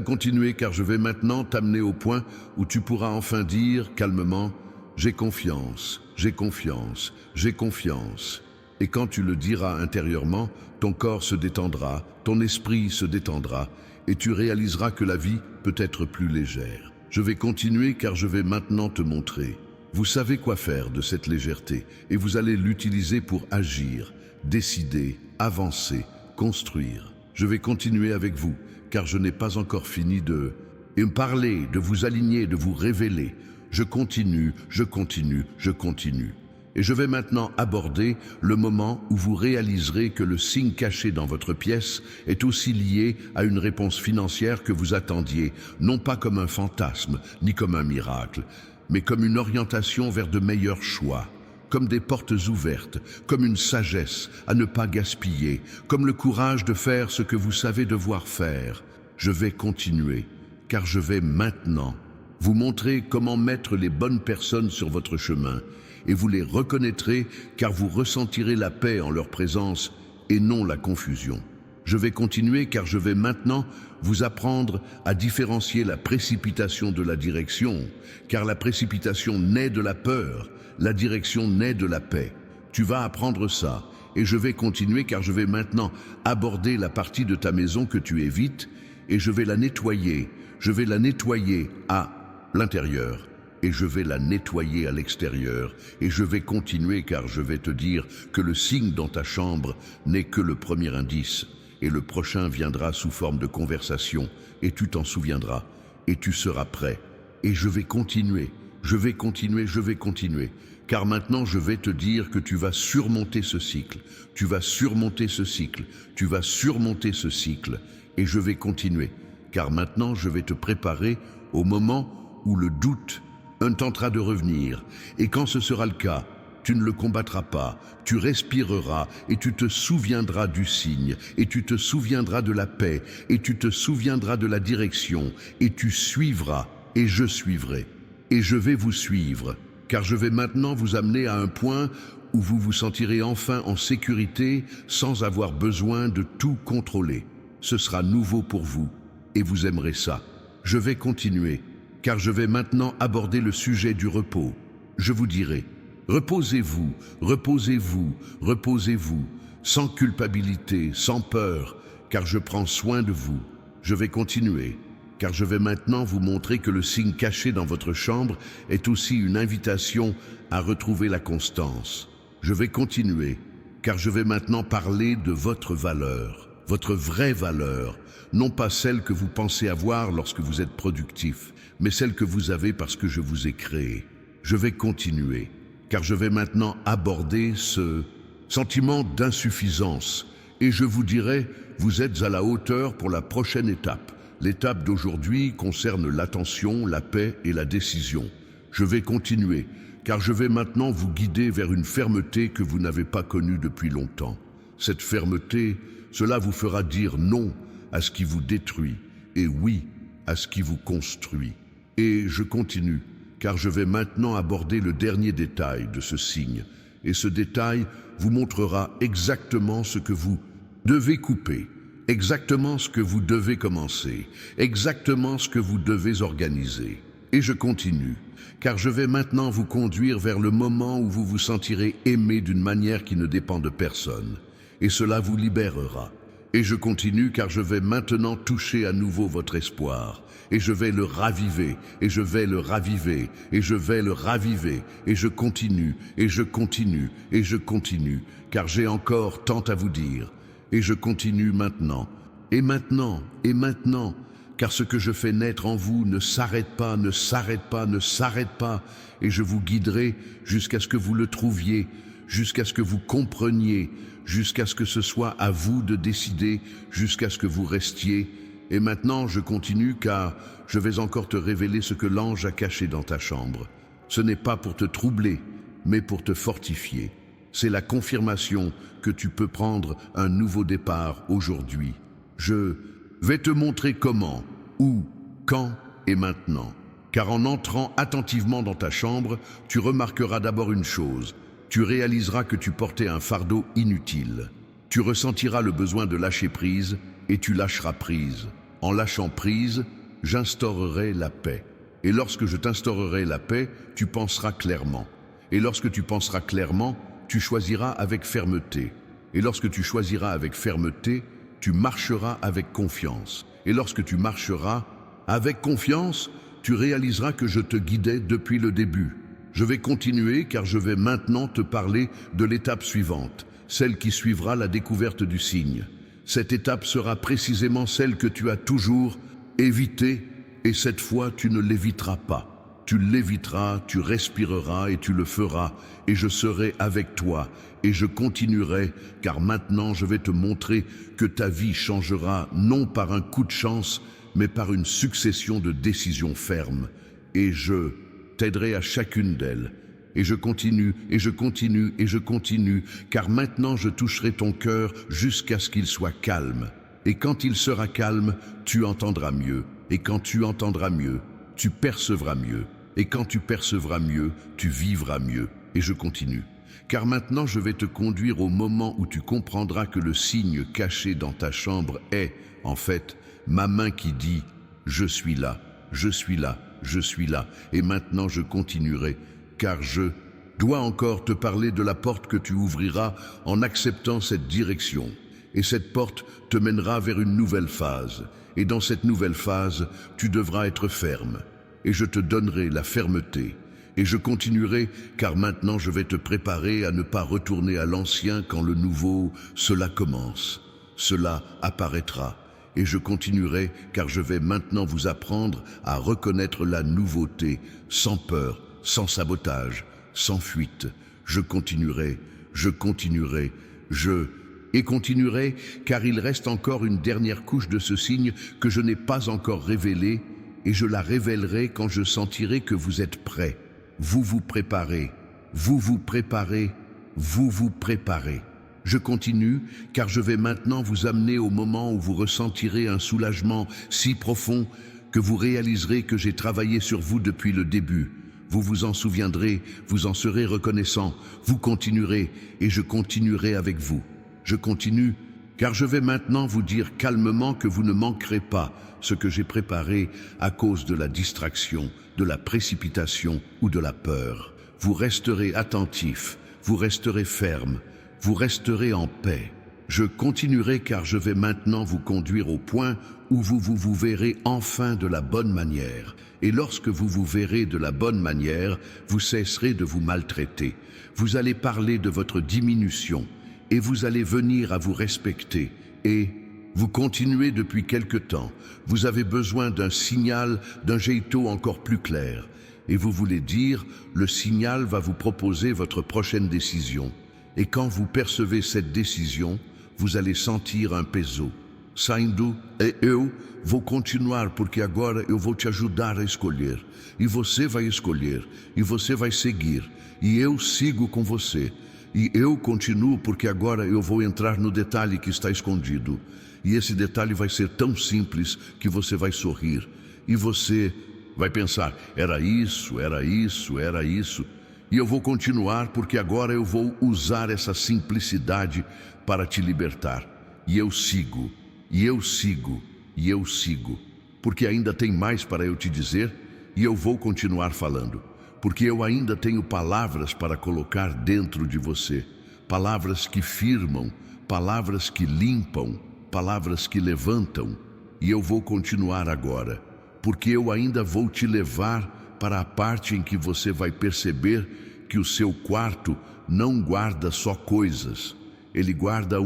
continuer car je vais maintenant t'amener au point où tu pourras enfin dire calmement « J'ai confiance, j'ai confiance, j'ai confiance ». Et quand tu le diras intérieurement, ton corps se détendra, ton esprit se détendra et tu réaliseras que la vie peut être plus légère. Je vais continuer car je vais maintenant te montrer. Vous savez quoi faire de cette légèreté et vous allez l'utiliser pour agir, décider, avancer, construire. Je vais continuer avec vous car je n'ai pas encore fini de parler, de vous aligner, de vous révéler. Je continue, je continue, je continue. Et je vais maintenant aborder le moment où vous réaliserez que le signe caché dans votre pièce est aussi lié à une réponse financière que vous attendiez, non pas comme un fantasme, ni comme un miracle, mais comme une orientation vers de meilleurs choix. comme des portes ouvertes, comme une sagesse à ne pas gaspiller, comme le courage de faire ce que vous savez devoir faire. Je vais continuer, car je vais maintenant vous montrer comment mettre les bonnes personnes sur votre chemin, et vous les reconnaîtrez car vous ressentirez la paix en leur présence et non la confusion. Je vais continuer car je vais maintenant vous apprendre à différencier la précipitation de la direction, car la précipitation naît de la peur, la direction naît de la paix. Tu vas apprendre ça, et je vais continuer car je vais maintenant aborder la partie de ta maison que tu évites, et je vais la nettoyer à l'intérieur, et je vais la nettoyer à l'extérieur, et je vais continuer car je vais te dire que le signe dans ta chambre n'est que le premier indice, et le prochain viendra sous forme de conversation, et tu t'en souviendras, et tu seras prêt. Et je vais continuer, car maintenant je vais te dire que tu vas surmonter ce cycle, tu vas surmonter ce cycle, tu vas surmonter ce cycle, et je vais continuer, car maintenant je vais te préparer au moment où le doute tentera de revenir, et quand ce sera le cas, tu ne le combattras pas, tu respireras et tu te souviendras du signe, et tu te souviendras de la paix, et tu te souviendras de la direction, et tu suivras, et je suivrai, et je vais vous suivre, car je vais maintenant vous amener à un point où vous vous sentirez enfin en sécurité sans avoir besoin de tout contrôler. Ce sera nouveau pour vous, et vous aimerez ça. Je vais continuer, car je vais maintenant aborder le sujet du repos. Je vous dirai: reposez-vous, reposez-vous, reposez-vous, sans culpabilité, sans peur, car je prends soin de vous. Je vais continuer, car je vais maintenant vous montrer que le signe caché dans votre chambre est aussi une invitation à retrouver la constance. Je vais continuer, car je vais maintenant parler de votre valeur, votre vraie valeur, non pas celle que vous pensez avoir lorsque vous êtes productif, mais celle que vous avez parce que je vous ai créé. Je vais continuer, car je vais maintenant aborder ce sentiment d'insuffisance, et je vous dirai, vous êtes à la hauteur pour la prochaine étape. L'étape d'aujourd'hui concerne l'attention, la paix et la décision. Je vais continuer, car je vais maintenant vous guider vers une fermeté que vous n'avez pas connue depuis longtemps. Cette fermeté, cela vous fera dire non à ce qui vous détruit, et oui à ce qui vous construit. Et je continue, car je vais maintenant aborder le dernier détail de ce signe, et ce détail vous montrera exactement ce que vous devez couper, exactement ce que vous devez commencer, exactement ce que vous devez organiser. Et je continue, car je vais maintenant vous conduire vers le moment où vous vous sentirez aimé d'une manière qui ne dépend de personne, et cela vous libérera. Et je continue, car je vais maintenant toucher à nouveau votre espoir, et je vais le raviver, et je vais le raviver, et je vais le raviver, et je continue, et je continue, et je continue, car j'ai encore tant à vous dire, et je continue maintenant, et maintenant, et maintenant, car ce que je fais naître en vous ne s'arrête pas, ne s'arrête pas, ne s'arrête pas, et je vous guiderai jusqu'à ce que vous le trouviez, jusqu'à ce que vous compreniez, jusqu'à ce que ce soit à vous de décider, jusqu'à ce que vous restiez. Et maintenant je continue, car je vais encore te révéler ce que l'ange a caché dans ta chambre. Ce n'est pas pour te troubler, mais pour te fortifier. C'est la confirmation que tu peux prendre un nouveau départ aujourd'hui. Je vais te montrer comment, où, quand et maintenant. Car en entrant attentivement dans ta chambre, tu remarqueras d'abord une chose. Tu réaliseras que tu portais un fardeau inutile. Tu ressentiras le besoin de lâcher prise et tu lâcheras prise. En lâchant prise, j'instaurerai la paix. Et lorsque je t'instaurerai la paix, tu penseras clairement. Et lorsque tu penseras clairement, tu choisiras avec fermeté. Et lorsque tu choisiras avec fermeté, tu marcheras avec confiance. Et lorsque tu marcheras avec confiance, tu réaliseras que je te guidais depuis le début. Je vais continuer car je vais maintenant te parler de l'étape suivante, celle qui suivra la découverte du signe. Cette étape sera précisément celle que tu as toujours évitée, et cette fois tu ne l'éviteras pas. Tu l'éviteras, tu respireras et tu le feras, et je serai avec toi, et je continuerai, car maintenant je vais te montrer que ta vie changera non par un coup de chance, mais par une succession de décisions fermes. Et je t'aiderai à chacune d'elles, Et je continue, et je continue, et je continue, car maintenant je toucherai ton cœur jusqu'à ce qu'il soit calme. Et quand il sera calme, tu entendras mieux. Et quand tu entendras mieux, tu percevras mieux. Et quand tu percevras mieux, tu vivras mieux. Et je continue. Car maintenant je vais te conduire au moment où tu comprendras que le signe caché dans ta chambre est, en fait, ma main qui dit « Je suis là, je suis là, je suis là ». Et maintenant je continuerai, car je dois encore te parler de la porte que tu ouvriras en acceptant cette direction. Et cette porte te mènera vers une nouvelle phase. Et dans cette nouvelle phase, tu devras être ferme. Et je te donnerai la fermeté. Et je continuerai, car maintenant je vais te préparer à ne pas retourner à l'ancien quand le nouveau, cela commence. Cela apparaîtra. Et je continuerai, car je vais maintenant vous apprendre à reconnaître la nouveauté, sans peur, sans sabotage, sans fuite. Je continuerai, et continuerai, car il reste encore une dernière couche de ce signe que je n'ai pas encore révélée, et je la révélerai quand je sentirai que vous êtes prêts. Vous vous préparez, vous vous préparez, vous vous préparez. Je continue, car je vais maintenant vous amener au moment où vous ressentirez un soulagement si profond que vous réaliserez que j'ai travaillé sur vous depuis le début. Vous vous en souviendrez, vous en serez reconnaissant, vous continuerez et je continuerai avec vous. Je continue, car je vais maintenant vous dire calmement que vous ne manquerez pas ce que j'ai préparé à cause de la distraction, de la précipitation ou de la peur. Vous resterez attentif, vous resterez ferme, vous resterez en paix. Je continuerai car je vais maintenant vous conduire au point où vous verrez enfin de la bonne manière. Et lorsque vous vous verrez de la bonne manière, vous cesserez de vous maltraiter. Vous allez parler de votre diminution et vous allez venir à vous respecter. Et vous continuez depuis quelque temps. Vous avez besoin d'un signal, d'un jeito encore plus clair. Et vous voulez dire, le signal va vous proposer votre prochaine décision. Et quand vous percevez cette décision, vous allez sentir un peso. Saindo, e eu vou continuar porque agora eu vou te ajudar a escolher. E você vai escolher, e você vai seguir. E eu sigo com você. E eu continuo porque agora eu vou entrar no detalhe que está escondido. E esse detalhe vai ser tão simples que você vai sorrir. E você vai pensar, era isso, era isso, era isso. E eu vou continuar porque agora eu vou usar essa simplicidade para te libertar. E eu sigo, e eu sigo, e eu sigo. Porque ainda tem mais para eu te dizer e eu vou continuar falando. Porque eu ainda tenho palavras para colocar dentro de você. Palavras que firmam, palavras que limpam, palavras que levantam. E eu vou continuar agora. Porque eu ainda vou te levar para a parte em que você vai perceber que o seu quarto não guarda só coisas. Ele guarda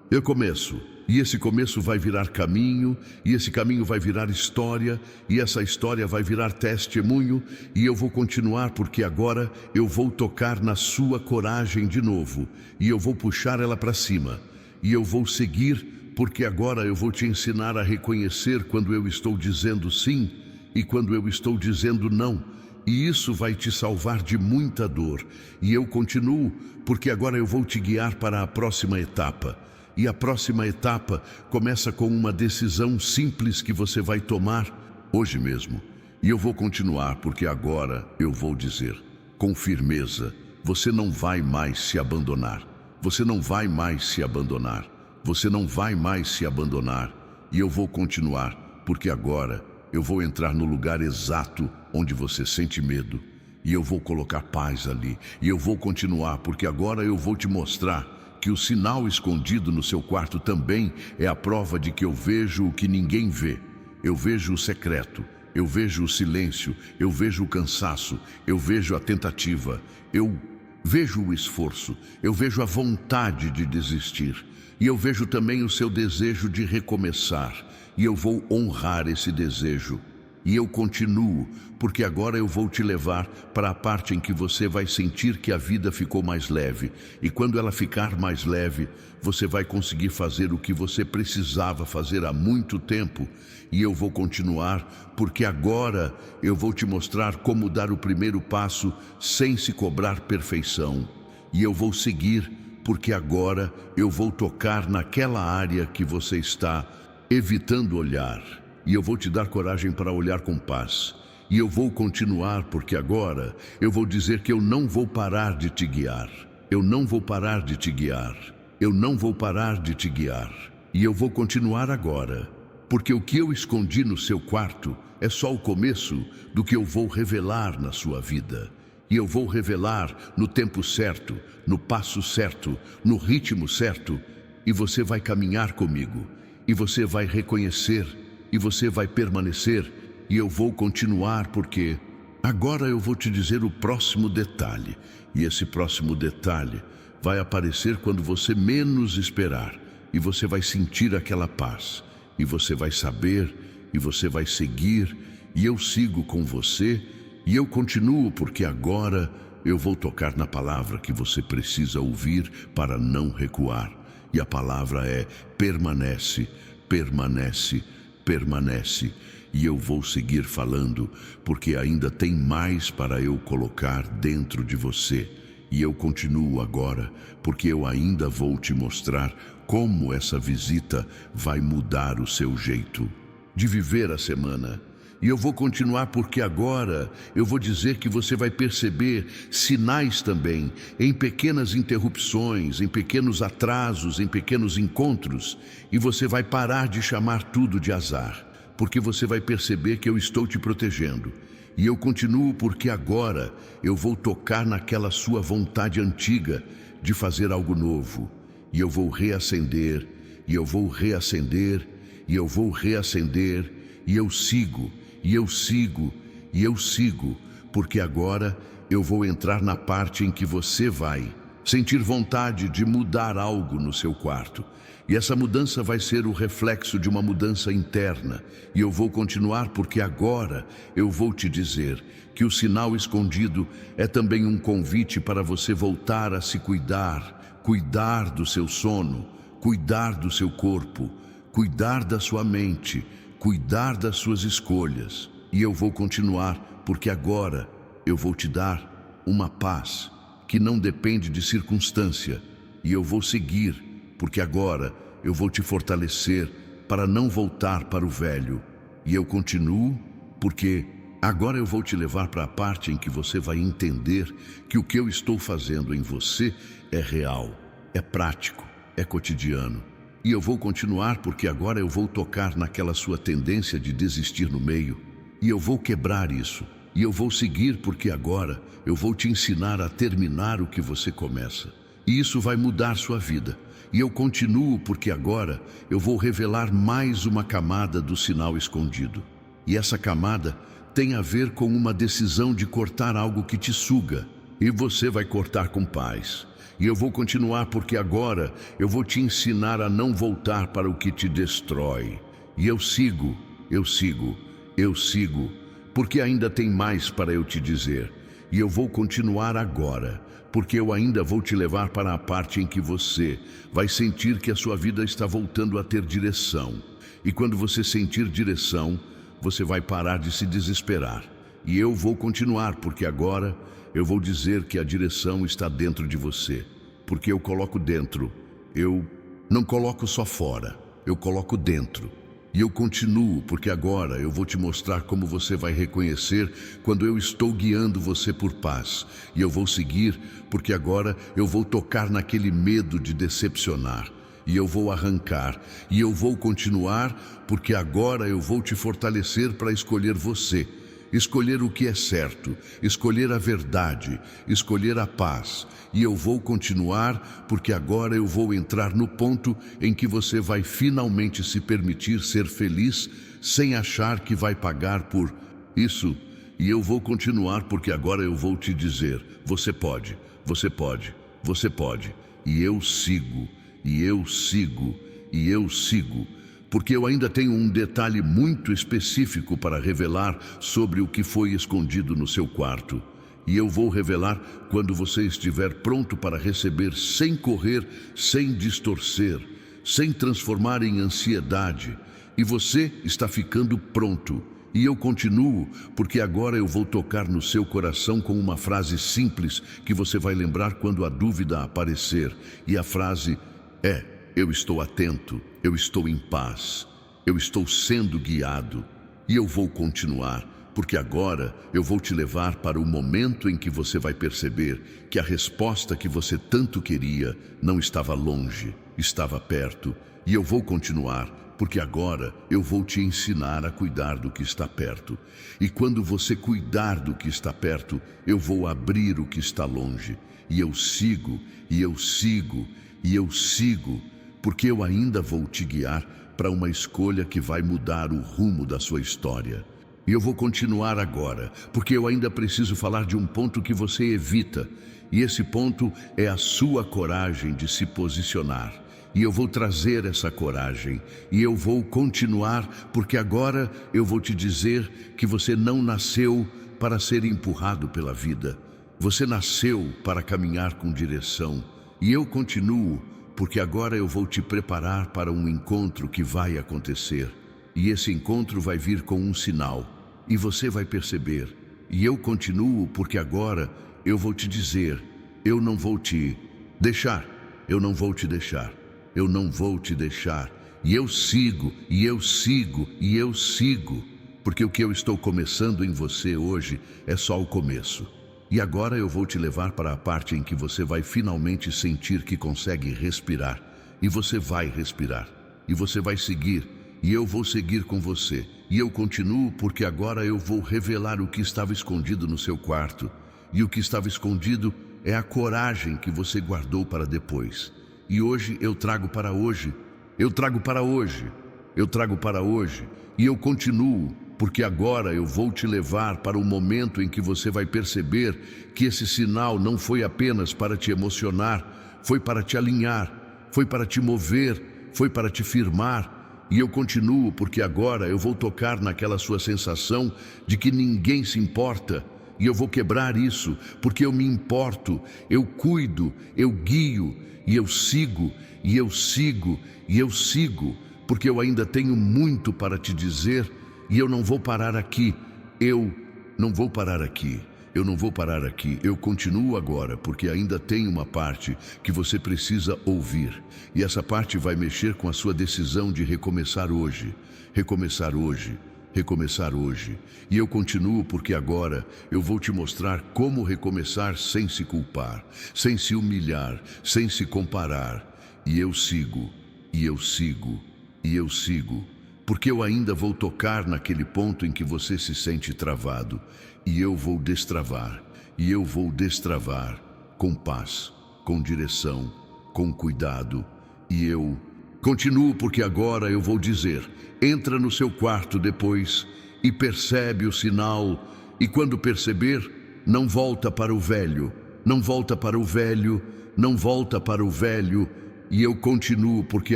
eu começo. E esse começo vai virar caminho, e esse caminho vai virar história, e essa história vai virar testemunho, e eu vou continuar porque agora eu vou tocar na sua coragem de novo, e eu vou puxar ela para cima, e eu vou seguir porque agora eu vou te ensinar a reconhecer quando eu estou dizendo sim e quando eu estou dizendo não, e isso vai te salvar de muita dor, e eu continuo porque agora eu vou te guiar para a próxima etapa. E a próxima etapa começa com uma decisão simples que você vai tomar hoje mesmo. E eu vou continuar porque agora eu vou dizer, com firmeza, você não vai mais se abandonar. Você não vai mais se abandonar. Você não vai mais se abandonar. E eu vou continuar porque agora eu vou entrar no lugar exato onde você sente medo. E eu vou colocar paz ali. E eu vou continuar porque agora eu vou te mostrar que o sinal escondido no seu quarto também é a prova de que eu vejo o que ninguém vê. Eu vejo o secreto, eu vejo o silêncio, eu vejo o cansaço, eu vejo a tentativa, eu vejo o esforço, eu vejo a vontade de desistir. E eu vejo também o seu desejo de recomeçar. E eu vou honrar esse desejo. E eu continuo, porque agora eu vou te levar para a parte em que você vai sentir que a vida ficou mais leve. E quando ela ficar mais leve, você vai conseguir fazer o que você precisava fazer há muito tempo. E eu vou continuar, porque agora eu vou te mostrar como dar o primeiro passo sem se cobrar perfeição. E eu vou seguir, porque agora eu vou tocar naquela área que você está evitando olhar. E eu vou te dar coragem para olhar com paz. E eu vou continuar, porque agora eu vou dizer que eu não vou parar de te guiar. Eu não vou parar de te guiar. Eu não vou parar de te guiar. E eu vou continuar agora, porque o que eu escondi no seu quarto é só o começo do que eu vou revelar na sua vida. E eu vou revelar no tempo certo, no passo certo, no ritmo certo. E você vai caminhar comigo. E você vai reconhecer. E você vai permanecer, e eu vou continuar, porque agora eu vou te dizer o próximo detalhe. E esse próximo detalhe vai aparecer quando você menos esperar. E você vai sentir aquela paz. E você vai saber, e você vai seguir. E eu sigo com você, e eu continuo, porque agora eu vou tocar na palavra que você precisa ouvir para não recuar. E a palavra é: permanece, permanece, permanece. E eu vou seguir falando, porque ainda tem mais para eu colocar dentro de você. E eu continuo agora, porque eu ainda vou te mostrar como essa visita vai mudar o seu jeito de viver a semana. E eu vou continuar, porque agora eu vou dizer que você vai perceber sinais também, em pequenas interrupções, em pequenos atrasos, em pequenos encontros. E você vai parar de chamar tudo de azar, porque você vai perceber que eu estou te protegendo. E eu continuo, porque agora eu vou tocar naquela sua vontade antiga de fazer algo novo. E eu vou reacender, e eu vou reacender, e eu vou reacender, e eu sigo. E eu sigo, e eu sigo, porque agora eu vou entrar na parte em que você vai sentir vontade de mudar algo no seu quarto. E essa mudança vai ser o reflexo de uma mudança interna. E eu vou continuar, porque agora eu vou te dizer que o sinal escondido é também um convite para você voltar a se cuidar, cuidar do seu sono, cuidar do seu corpo, cuidar da sua mente, cuidar das suas escolhas. E eu vou continuar, porque agora eu vou te dar uma paz que não depende de circunstância. E eu vou seguir, porque agora eu vou te fortalecer para não voltar para o velho. E eu continuo, porque agora eu vou te levar para a parte em que você vai entender que o que eu estou fazendo em você é real, é prático, é cotidiano. E eu vou continuar, porque agora eu vou tocar naquela sua tendência de desistir no meio. E eu vou quebrar isso. E eu vou seguir, porque agora eu vou te ensinar a terminar o que você começa. E isso vai mudar sua vida. E eu continuo, porque agora eu vou revelar mais uma camada do sinal escondido. E essa camada tem a ver com uma decisão de cortar algo que te suga. E você vai cortar com paz. E eu vou continuar, porque agora eu vou te ensinar a não voltar para o que te destrói. E eu sigo, eu sigo, eu sigo, porque ainda tem mais para eu te dizer. E eu vou continuar agora, porque eu ainda vou te levar para a parte em que você vai sentir que a sua vida está voltando a ter direção. E quando você sentir direção, você vai parar de se desesperar. E eu vou continuar, porque agora eu vou dizer que a direção está dentro de você, porque eu coloco dentro. Eu não coloco só fora, eu coloco dentro. E eu continuo, porque agora eu vou te mostrar como você vai reconhecer quando eu estou guiando você por paz. E eu vou seguir, porque agora eu vou tocar naquele medo de decepcionar. E eu vou arrancar, e eu vou continuar, porque agora eu vou te fortalecer para escolher você. Escolher o que é certo, escolher a verdade, escolher a paz. E eu vou continuar, porque agora eu vou entrar no ponto em que você vai finalmente se permitir ser feliz, sem achar que vai pagar por isso. E eu vou continuar, porque agora eu vou te dizer: você pode, você pode, você pode. E eu sigo, e eu sigo, e eu sigo. porque eu ainda tenho um detalhe muito específico para revelar sobre o que foi escondido no seu quarto. E eu vou revelar quando você estiver pronto para receber, sem correr, sem distorcer, sem transformar em ansiedade. E você está ficando pronto. E eu continuo, porque agora eu vou tocar no seu coração com uma frase simples que você vai lembrar quando a dúvida aparecer. E a frase é: eu estou atento, eu estou em paz, eu estou sendo guiado. E eu vou continuar, porque agora eu vou te levar para o momento em que você vai perceber que a resposta que você tanto queria não estava longe, estava perto. E eu vou continuar, porque agora eu vou te ensinar a cuidar do que está perto. E quando você cuidar do que está perto, eu vou abrir o que está longe. E eu sigo, e eu sigo, e eu sigo, porque eu ainda vou te guiar para uma escolha que vai mudar o rumo da sua história. E eu vou continuar agora, porque eu ainda preciso falar de um ponto que você evita. E esse ponto é a sua coragem de se posicionar. E eu vou trazer essa coragem. E eu vou continuar, porque agora eu vou te dizer que você não nasceu para ser empurrado pela vida. Você nasceu para caminhar com direção. E eu continuo, porque agora eu vou te preparar para um encontro que vai acontecer. E esse encontro vai vir com um sinal. E você vai perceber. E eu continuo, porque agora eu vou te dizer: eu não vou te deixar. Eu não vou te deixar. Eu não vou te deixar. E eu sigo, e eu sigo, e eu sigo. Porque o que eu estou começando em você hoje é só o começo. E agora eu vou te levar para a parte em que você vai finalmente sentir que consegue respirar. E você vai respirar. E você vai seguir. E eu vou seguir com você. E eu continuo, porque agora eu vou revelar o que estava escondido no seu quarto. E o que estava escondido é a coragem que você guardou para depois. E hoje eu trago para hoje. Eu trago para hoje. Eu trago para hoje. E eu continuo, porque agora eu vou te levar para o momento em que você vai perceber que esse sinal não foi apenas para te emocionar, foi para te alinhar, foi para te mover, foi para te firmar. E eu continuo, porque agora eu vou tocar naquela sua sensação de que ninguém se importa. E eu vou quebrar isso, porque eu me importo, eu cuido, eu guio, e eu sigo, e eu sigo, e eu sigo, porque eu ainda tenho muito para te dizer, e eu não vou parar aqui. Eu não vou parar aqui. Eu não vou parar aqui. Eu continuo agora, porque ainda tem uma parte que você precisa ouvir. E essa parte vai mexer com a sua decisão de recomeçar hoje. Recomeçar hoje. Recomeçar hoje. E eu continuo, porque agora eu vou te mostrar como recomeçar sem se culpar, sem se humilhar, sem se comparar. E eu sigo, e eu sigo, e eu sigo. Porque eu ainda vou tocar naquele ponto em que você se sente travado. E eu vou destravar. E eu vou destravar com paz, com direção, com cuidado. E eu continuo, porque agora eu vou dizer: entra no seu quarto depois e percebe o sinal. E quando perceber, não volta para o velho. Não volta para o velho. Não volta para o velho. E eu continuo, porque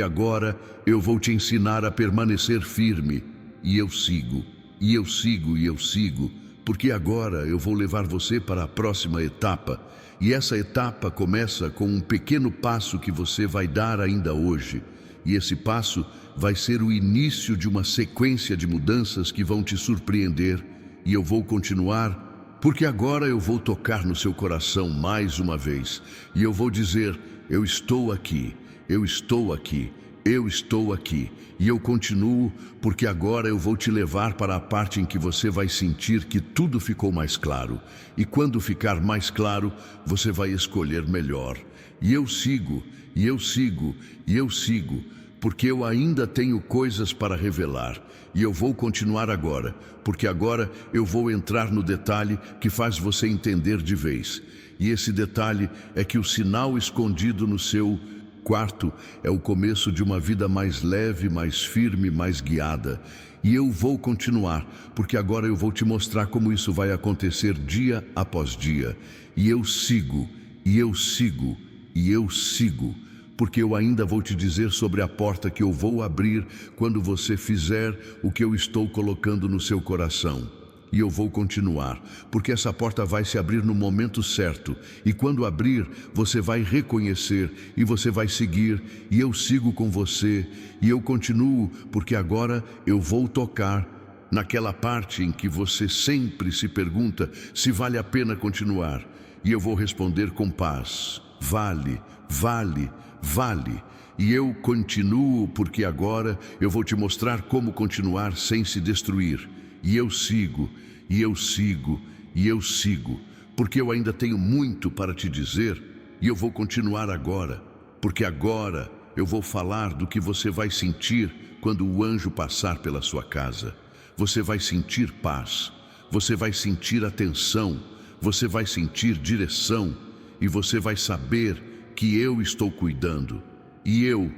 agora eu vou te ensinar a permanecer firme. E eu sigo, e eu sigo, e eu sigo, porque agora eu vou levar você para a próxima etapa. E essa etapa começa com um pequeno passo que você vai dar ainda hoje. E esse passo vai ser o início de uma sequência de mudanças que vão te surpreender. E eu vou continuar, porque agora eu vou tocar no seu coração mais uma vez. E eu vou dizer: eu estou aqui, eu estou aqui, eu estou aqui. E eu continuo, porque agora eu vou te levar para a parte em que você vai sentir que tudo ficou mais claro. E quando ficar mais claro, você vai escolher melhor. E eu sigo, e eu sigo, e eu sigo, porque eu ainda tenho coisas para revelar. E eu vou continuar agora, porque agora eu vou entrar no detalhe que faz você entender de vez. E esse detalhe é que o sinal escondido no seu quarto é o começo de uma vida mais leve, mais firme, mais guiada. E eu vou continuar, porque agora eu vou te mostrar como isso vai acontecer dia após dia. E eu sigo, e eu sigo, e eu sigo, porque eu ainda vou te dizer sobre a porta que eu vou abrir quando você fizer o que eu estou colocando no seu coração. E eu vou continuar, porque essa porta vai se abrir no momento certo. E quando abrir, você vai reconhecer e você vai seguir. E eu sigo com você e eu continuo, porque agora eu vou tocar naquela parte em que você sempre se pergunta se vale a pena continuar. E eu vou responder com paz: vale, vale, vale. E eu continuo, porque agora eu vou te mostrar como continuar sem se destruir. E eu sigo, e eu sigo, e eu sigo, porque eu ainda tenho muito para te dizer, e eu vou continuar agora, porque agora eu vou falar do que você vai sentir quando o anjo passar pela sua casa. Você vai sentir paz, você vai sentir atenção, você vai sentir direção, e você vai saber que eu estou cuidando. E eu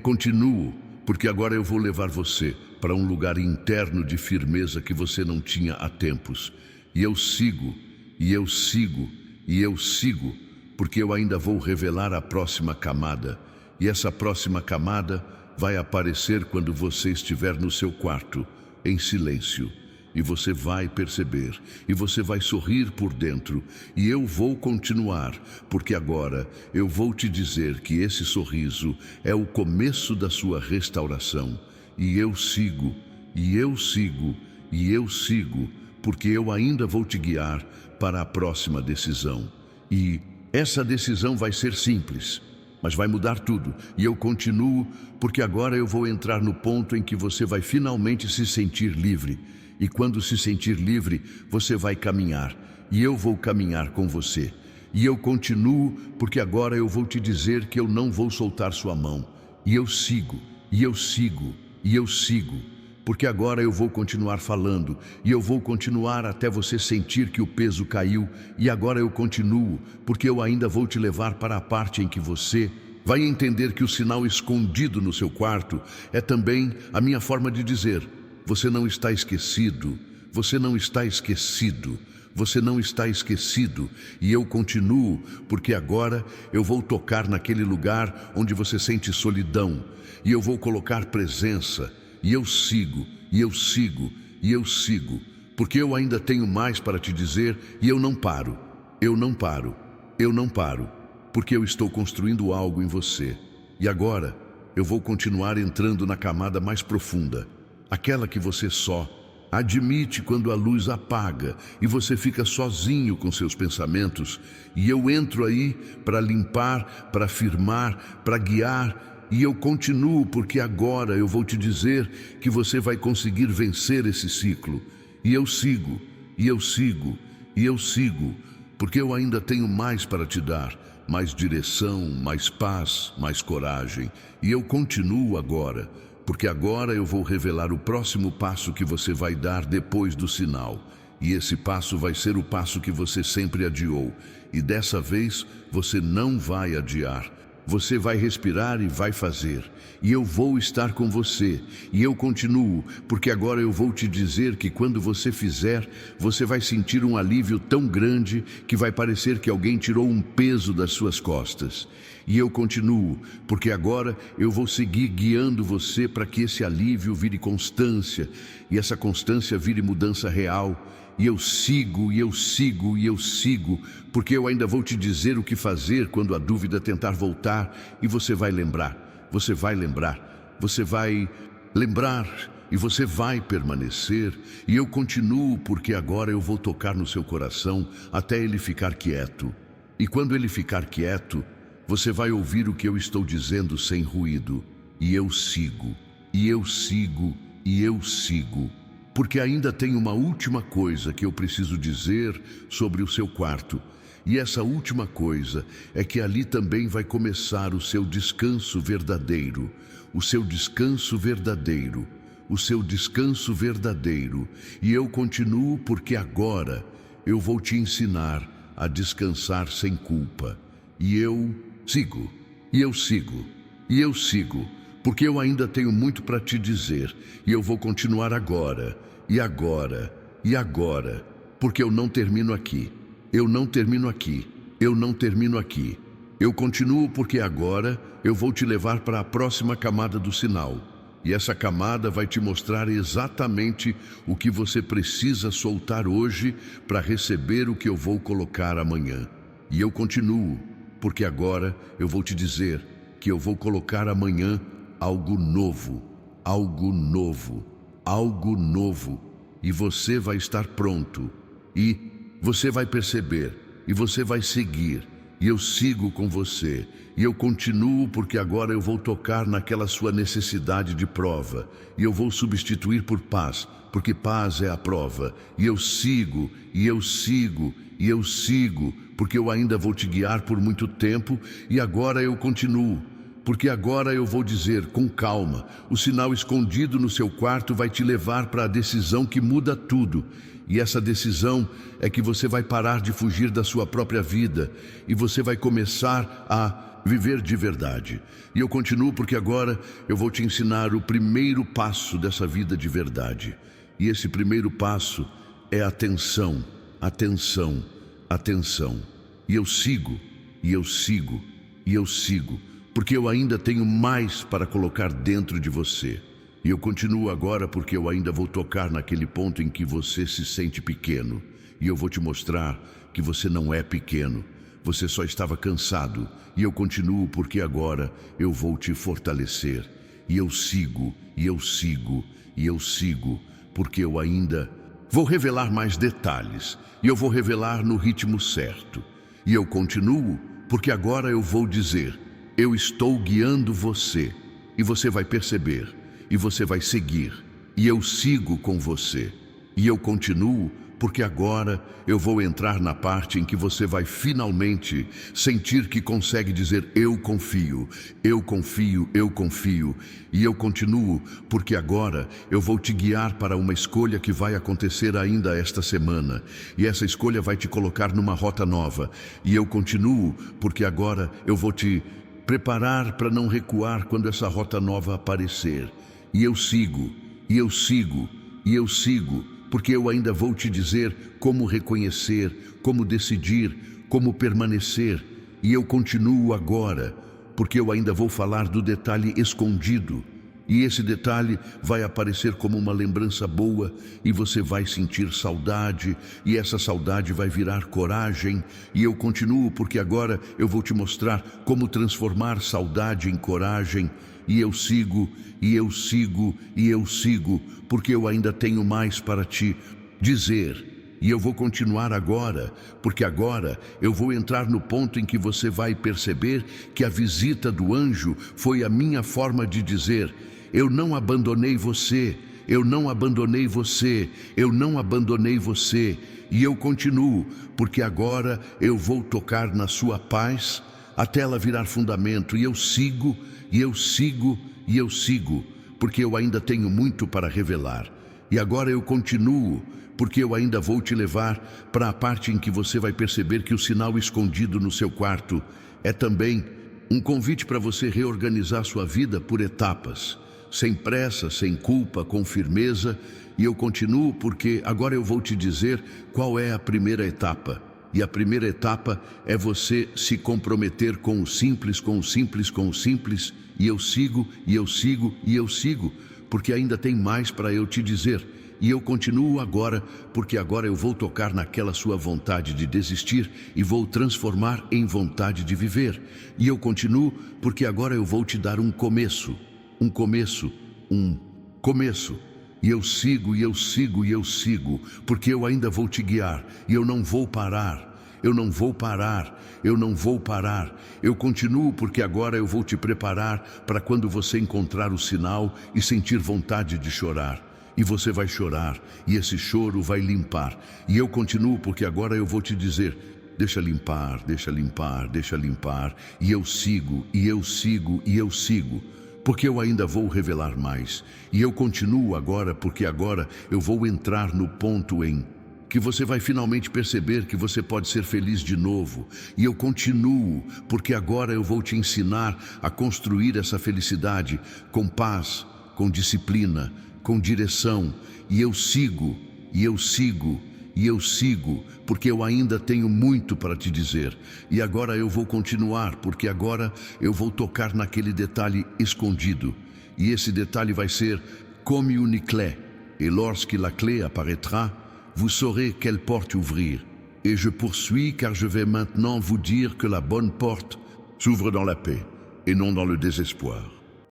continuo, porque agora eu vou levar você para um lugar interno de firmeza que você não tinha há tempos. E eu sigo, e eu sigo, e eu sigo, porque eu ainda vou revelar a próxima camada. E essa próxima camada vai aparecer quando você estiver no seu quarto, em silêncio. E você vai perceber, e você vai sorrir por dentro, e eu vou continuar, porque agora eu vou te dizer que esse sorriso é o começo da sua restauração. E eu sigo, e eu sigo, e eu sigo, porque eu ainda vou te guiar para a próxima decisão. E essa decisão vai ser simples, mas vai mudar tudo. E eu continuo, porque agora eu vou entrar no ponto em que você vai finalmente se sentir livre. E quando se sentir livre, você vai caminhar, e eu vou caminhar com você. E eu continuo, porque agora eu vou te dizer que eu não vou soltar sua mão. E eu sigo, e eu sigo, e eu sigo, porque agora eu vou continuar falando, e eu vou continuar até você sentir que o peso caiu. E agora eu continuo, porque eu ainda vou te levar para a parte em que você vai entender que o sinal escondido no seu quarto é também a minha forma de dizer: você não está esquecido, você não está esquecido, você não está esquecido. E eu continuo, porque agora eu vou tocar naquele lugar onde você sente solidão, e eu vou colocar presença, e eu sigo, e eu sigo, e eu sigo, porque eu ainda tenho mais para te dizer, e eu não paro, eu não paro, eu não paro, porque eu estou construindo algo em você. E agora eu vou continuar entrando na camada mais profunda, aquela que você só admite quando a luz apaga e você fica sozinho com seus pensamentos. E eu entro aí para limpar, para firmar, para guiar. E eu continuo, porque agora eu vou te dizer que você vai conseguir vencer esse ciclo. E eu sigo, e eu sigo, e eu sigo, porque eu ainda tenho mais para te dar. Mais direção, mais paz, mais coragem. E eu continuo agora, porque agora eu vou revelar o próximo passo que você vai dar depois do sinal. E esse passo vai ser o passo que você sempre adiou. E dessa vez você não vai adiar. Você vai respirar e vai fazer. E eu vou estar com você. E eu continuo, porque agora eu vou te dizer que quando você fizer, você vai sentir um alívio tão grande que vai parecer que alguém tirou um peso das suas costas. E eu continuo, porque agora eu vou seguir guiando você para que esse alívio vire constância, e essa constância vire mudança real. E eu sigo, e eu sigo, e eu sigo, porque eu ainda vou te dizer o que fazer quando a dúvida tentar voltar, e você vai lembrar, você vai lembrar, você vai lembrar, e você vai permanecer. E eu continuo, porque agora eu vou tocar no seu coração até ele ficar quieto. E quando ele ficar quieto, você vai ouvir o que eu estou dizendo sem ruído. E eu sigo, e eu sigo, e eu sigo. Porque ainda tem uma última coisa que eu preciso dizer sobre o seu quarto. E essa última coisa é que ali também vai começar o seu descanso verdadeiro. O seu descanso verdadeiro. O seu descanso verdadeiro. E eu continuo, porque agora eu vou te ensinar a descansar sem culpa. E eu sigo, e eu sigo, e eu sigo, porque eu ainda tenho muito para te dizer. E eu vou continuar agora, e agora, e agora, porque eu não termino aqui. Eu não termino aqui, eu não termino aqui. Eu continuo porque agora eu vou te levar para a próxima camada do sinal. E essa camada vai te mostrar exatamente o que você precisa soltar hoje para receber o que eu vou colocar amanhã. E eu continuo, porque agora eu vou te dizer que eu vou colocar amanhã algo novo, algo novo, algo novo. E você vai estar pronto. E você vai perceber, e você vai seguir. E eu sigo com você, e eu continuo porque agora eu vou tocar naquela sua necessidade de prova, e eu vou substituir por paz, porque paz é a prova, e eu sigo, e eu sigo, e eu sigo, porque eu ainda vou te guiar por muito tempo, e agora eu continuo. Porque agora eu vou dizer com calma, o sinal escondido no seu quarto vai te levar para a decisão que muda tudo. E essa decisão é que você vai parar de fugir da sua própria vida e você vai começar a viver de verdade. E eu continuo porque agora eu vou te ensinar o primeiro passo dessa vida de verdade. E esse primeiro passo é atenção, atenção, atenção. E eu sigo, e eu sigo, e eu sigo. Porque eu ainda tenho mais para colocar dentro de você. E eu continuo agora porque eu ainda vou tocar naquele ponto em que você se sente pequeno. E eu vou te mostrar que você não é pequeno. Você só estava cansado. E eu continuo porque agora eu vou te fortalecer. E eu sigo, e eu sigo, e eu sigo. Porque eu ainda vou revelar mais detalhes. E eu vou revelar no ritmo certo. E eu continuo porque agora eu vou dizer: eu estou guiando você, e você vai perceber, e você vai seguir, e eu sigo com você, e eu continuo, porque agora eu vou entrar na parte em que você vai finalmente sentir que consegue dizer: eu confio, eu confio, eu confio, e eu continuo, porque agora eu vou te guiar para uma escolha que vai acontecer ainda esta semana, e essa escolha vai te colocar numa rota nova, e eu continuo, porque agora eu vou te preparar para não recuar quando essa rota nova aparecer. E eu sigo, e eu sigo, e eu sigo, porque eu ainda vou te dizer como reconhecer, como decidir, como permanecer. E eu continuo agora, porque eu ainda vou falar do detalhe escondido. E esse detalhe vai aparecer como uma lembrança boa e você vai sentir saudade e essa saudade vai virar coragem. E eu continuo porque agora eu vou te mostrar como transformar saudade em coragem. E eu sigo, e eu sigo, e eu sigo, porque eu ainda tenho mais para te dizer. E eu vou continuar agora, porque agora eu vou entrar no ponto em que você vai perceber que a visita do anjo foi a minha forma de dizer: eu não abandonei você, eu não abandonei você, eu não abandonei você. E eu continuo, porque agora eu vou tocar na sua paz até ela virar fundamento. E eu sigo, e eu sigo, e eu sigo, porque eu ainda tenho muito para revelar. E agora eu continuo, porque eu ainda vou te levar para a parte em que você vai perceber que o sinal escondido no seu quarto é também um convite para você reorganizar sua vida por etapas. Sem pressa, sem culpa, com firmeza. E eu continuo porque agora eu vou te dizer qual é a primeira etapa. E a primeira etapa é você se comprometer com o simples, com o simples, com o simples. E eu sigo, e eu sigo, e eu sigo, porque ainda tem mais para eu te dizer. E eu continuo agora, porque agora eu vou tocar naquela sua vontade de desistir e vou transformar em vontade de viver. E eu continuo, porque agora eu vou te dar um começo. Um começo, um começo. E eu sigo, e eu sigo, e eu sigo, porque eu ainda vou te guiar, e eu não vou parar, eu não vou parar, eu não vou parar. Eu continuo porque agora eu vou te preparar para quando você encontrar o sinal e sentir vontade de chorar. E você vai chorar, e esse choro vai limpar. E eu continuo porque agora eu vou te dizer: deixa limpar, deixa limpar, deixa limpar. E eu sigo, e eu sigo, e eu sigo, porque eu ainda vou revelar mais. E eu continuo agora porque agora eu vou entrar no ponto em que você vai finalmente perceber que você pode ser feliz de novo. E eu continuo porque agora eu vou te ensinar a construir essa felicidade com paz, com disciplina, com direção. E eu sigo, e eu sigo, e eu sigo, porque eu ainda tenho muito para te dizer. E agora eu vou continuar, porque agora eu vou tocar naquele detalhe escondido. E esse detalhe vai ser comme une clé. Et lorsque la clé apparaîtra, vous saurez quelle porte ouvrir. Et je poursuis car je vais maintenant vous dire que la bonne porte s'ouvre dans la paix et non dans le désespoir.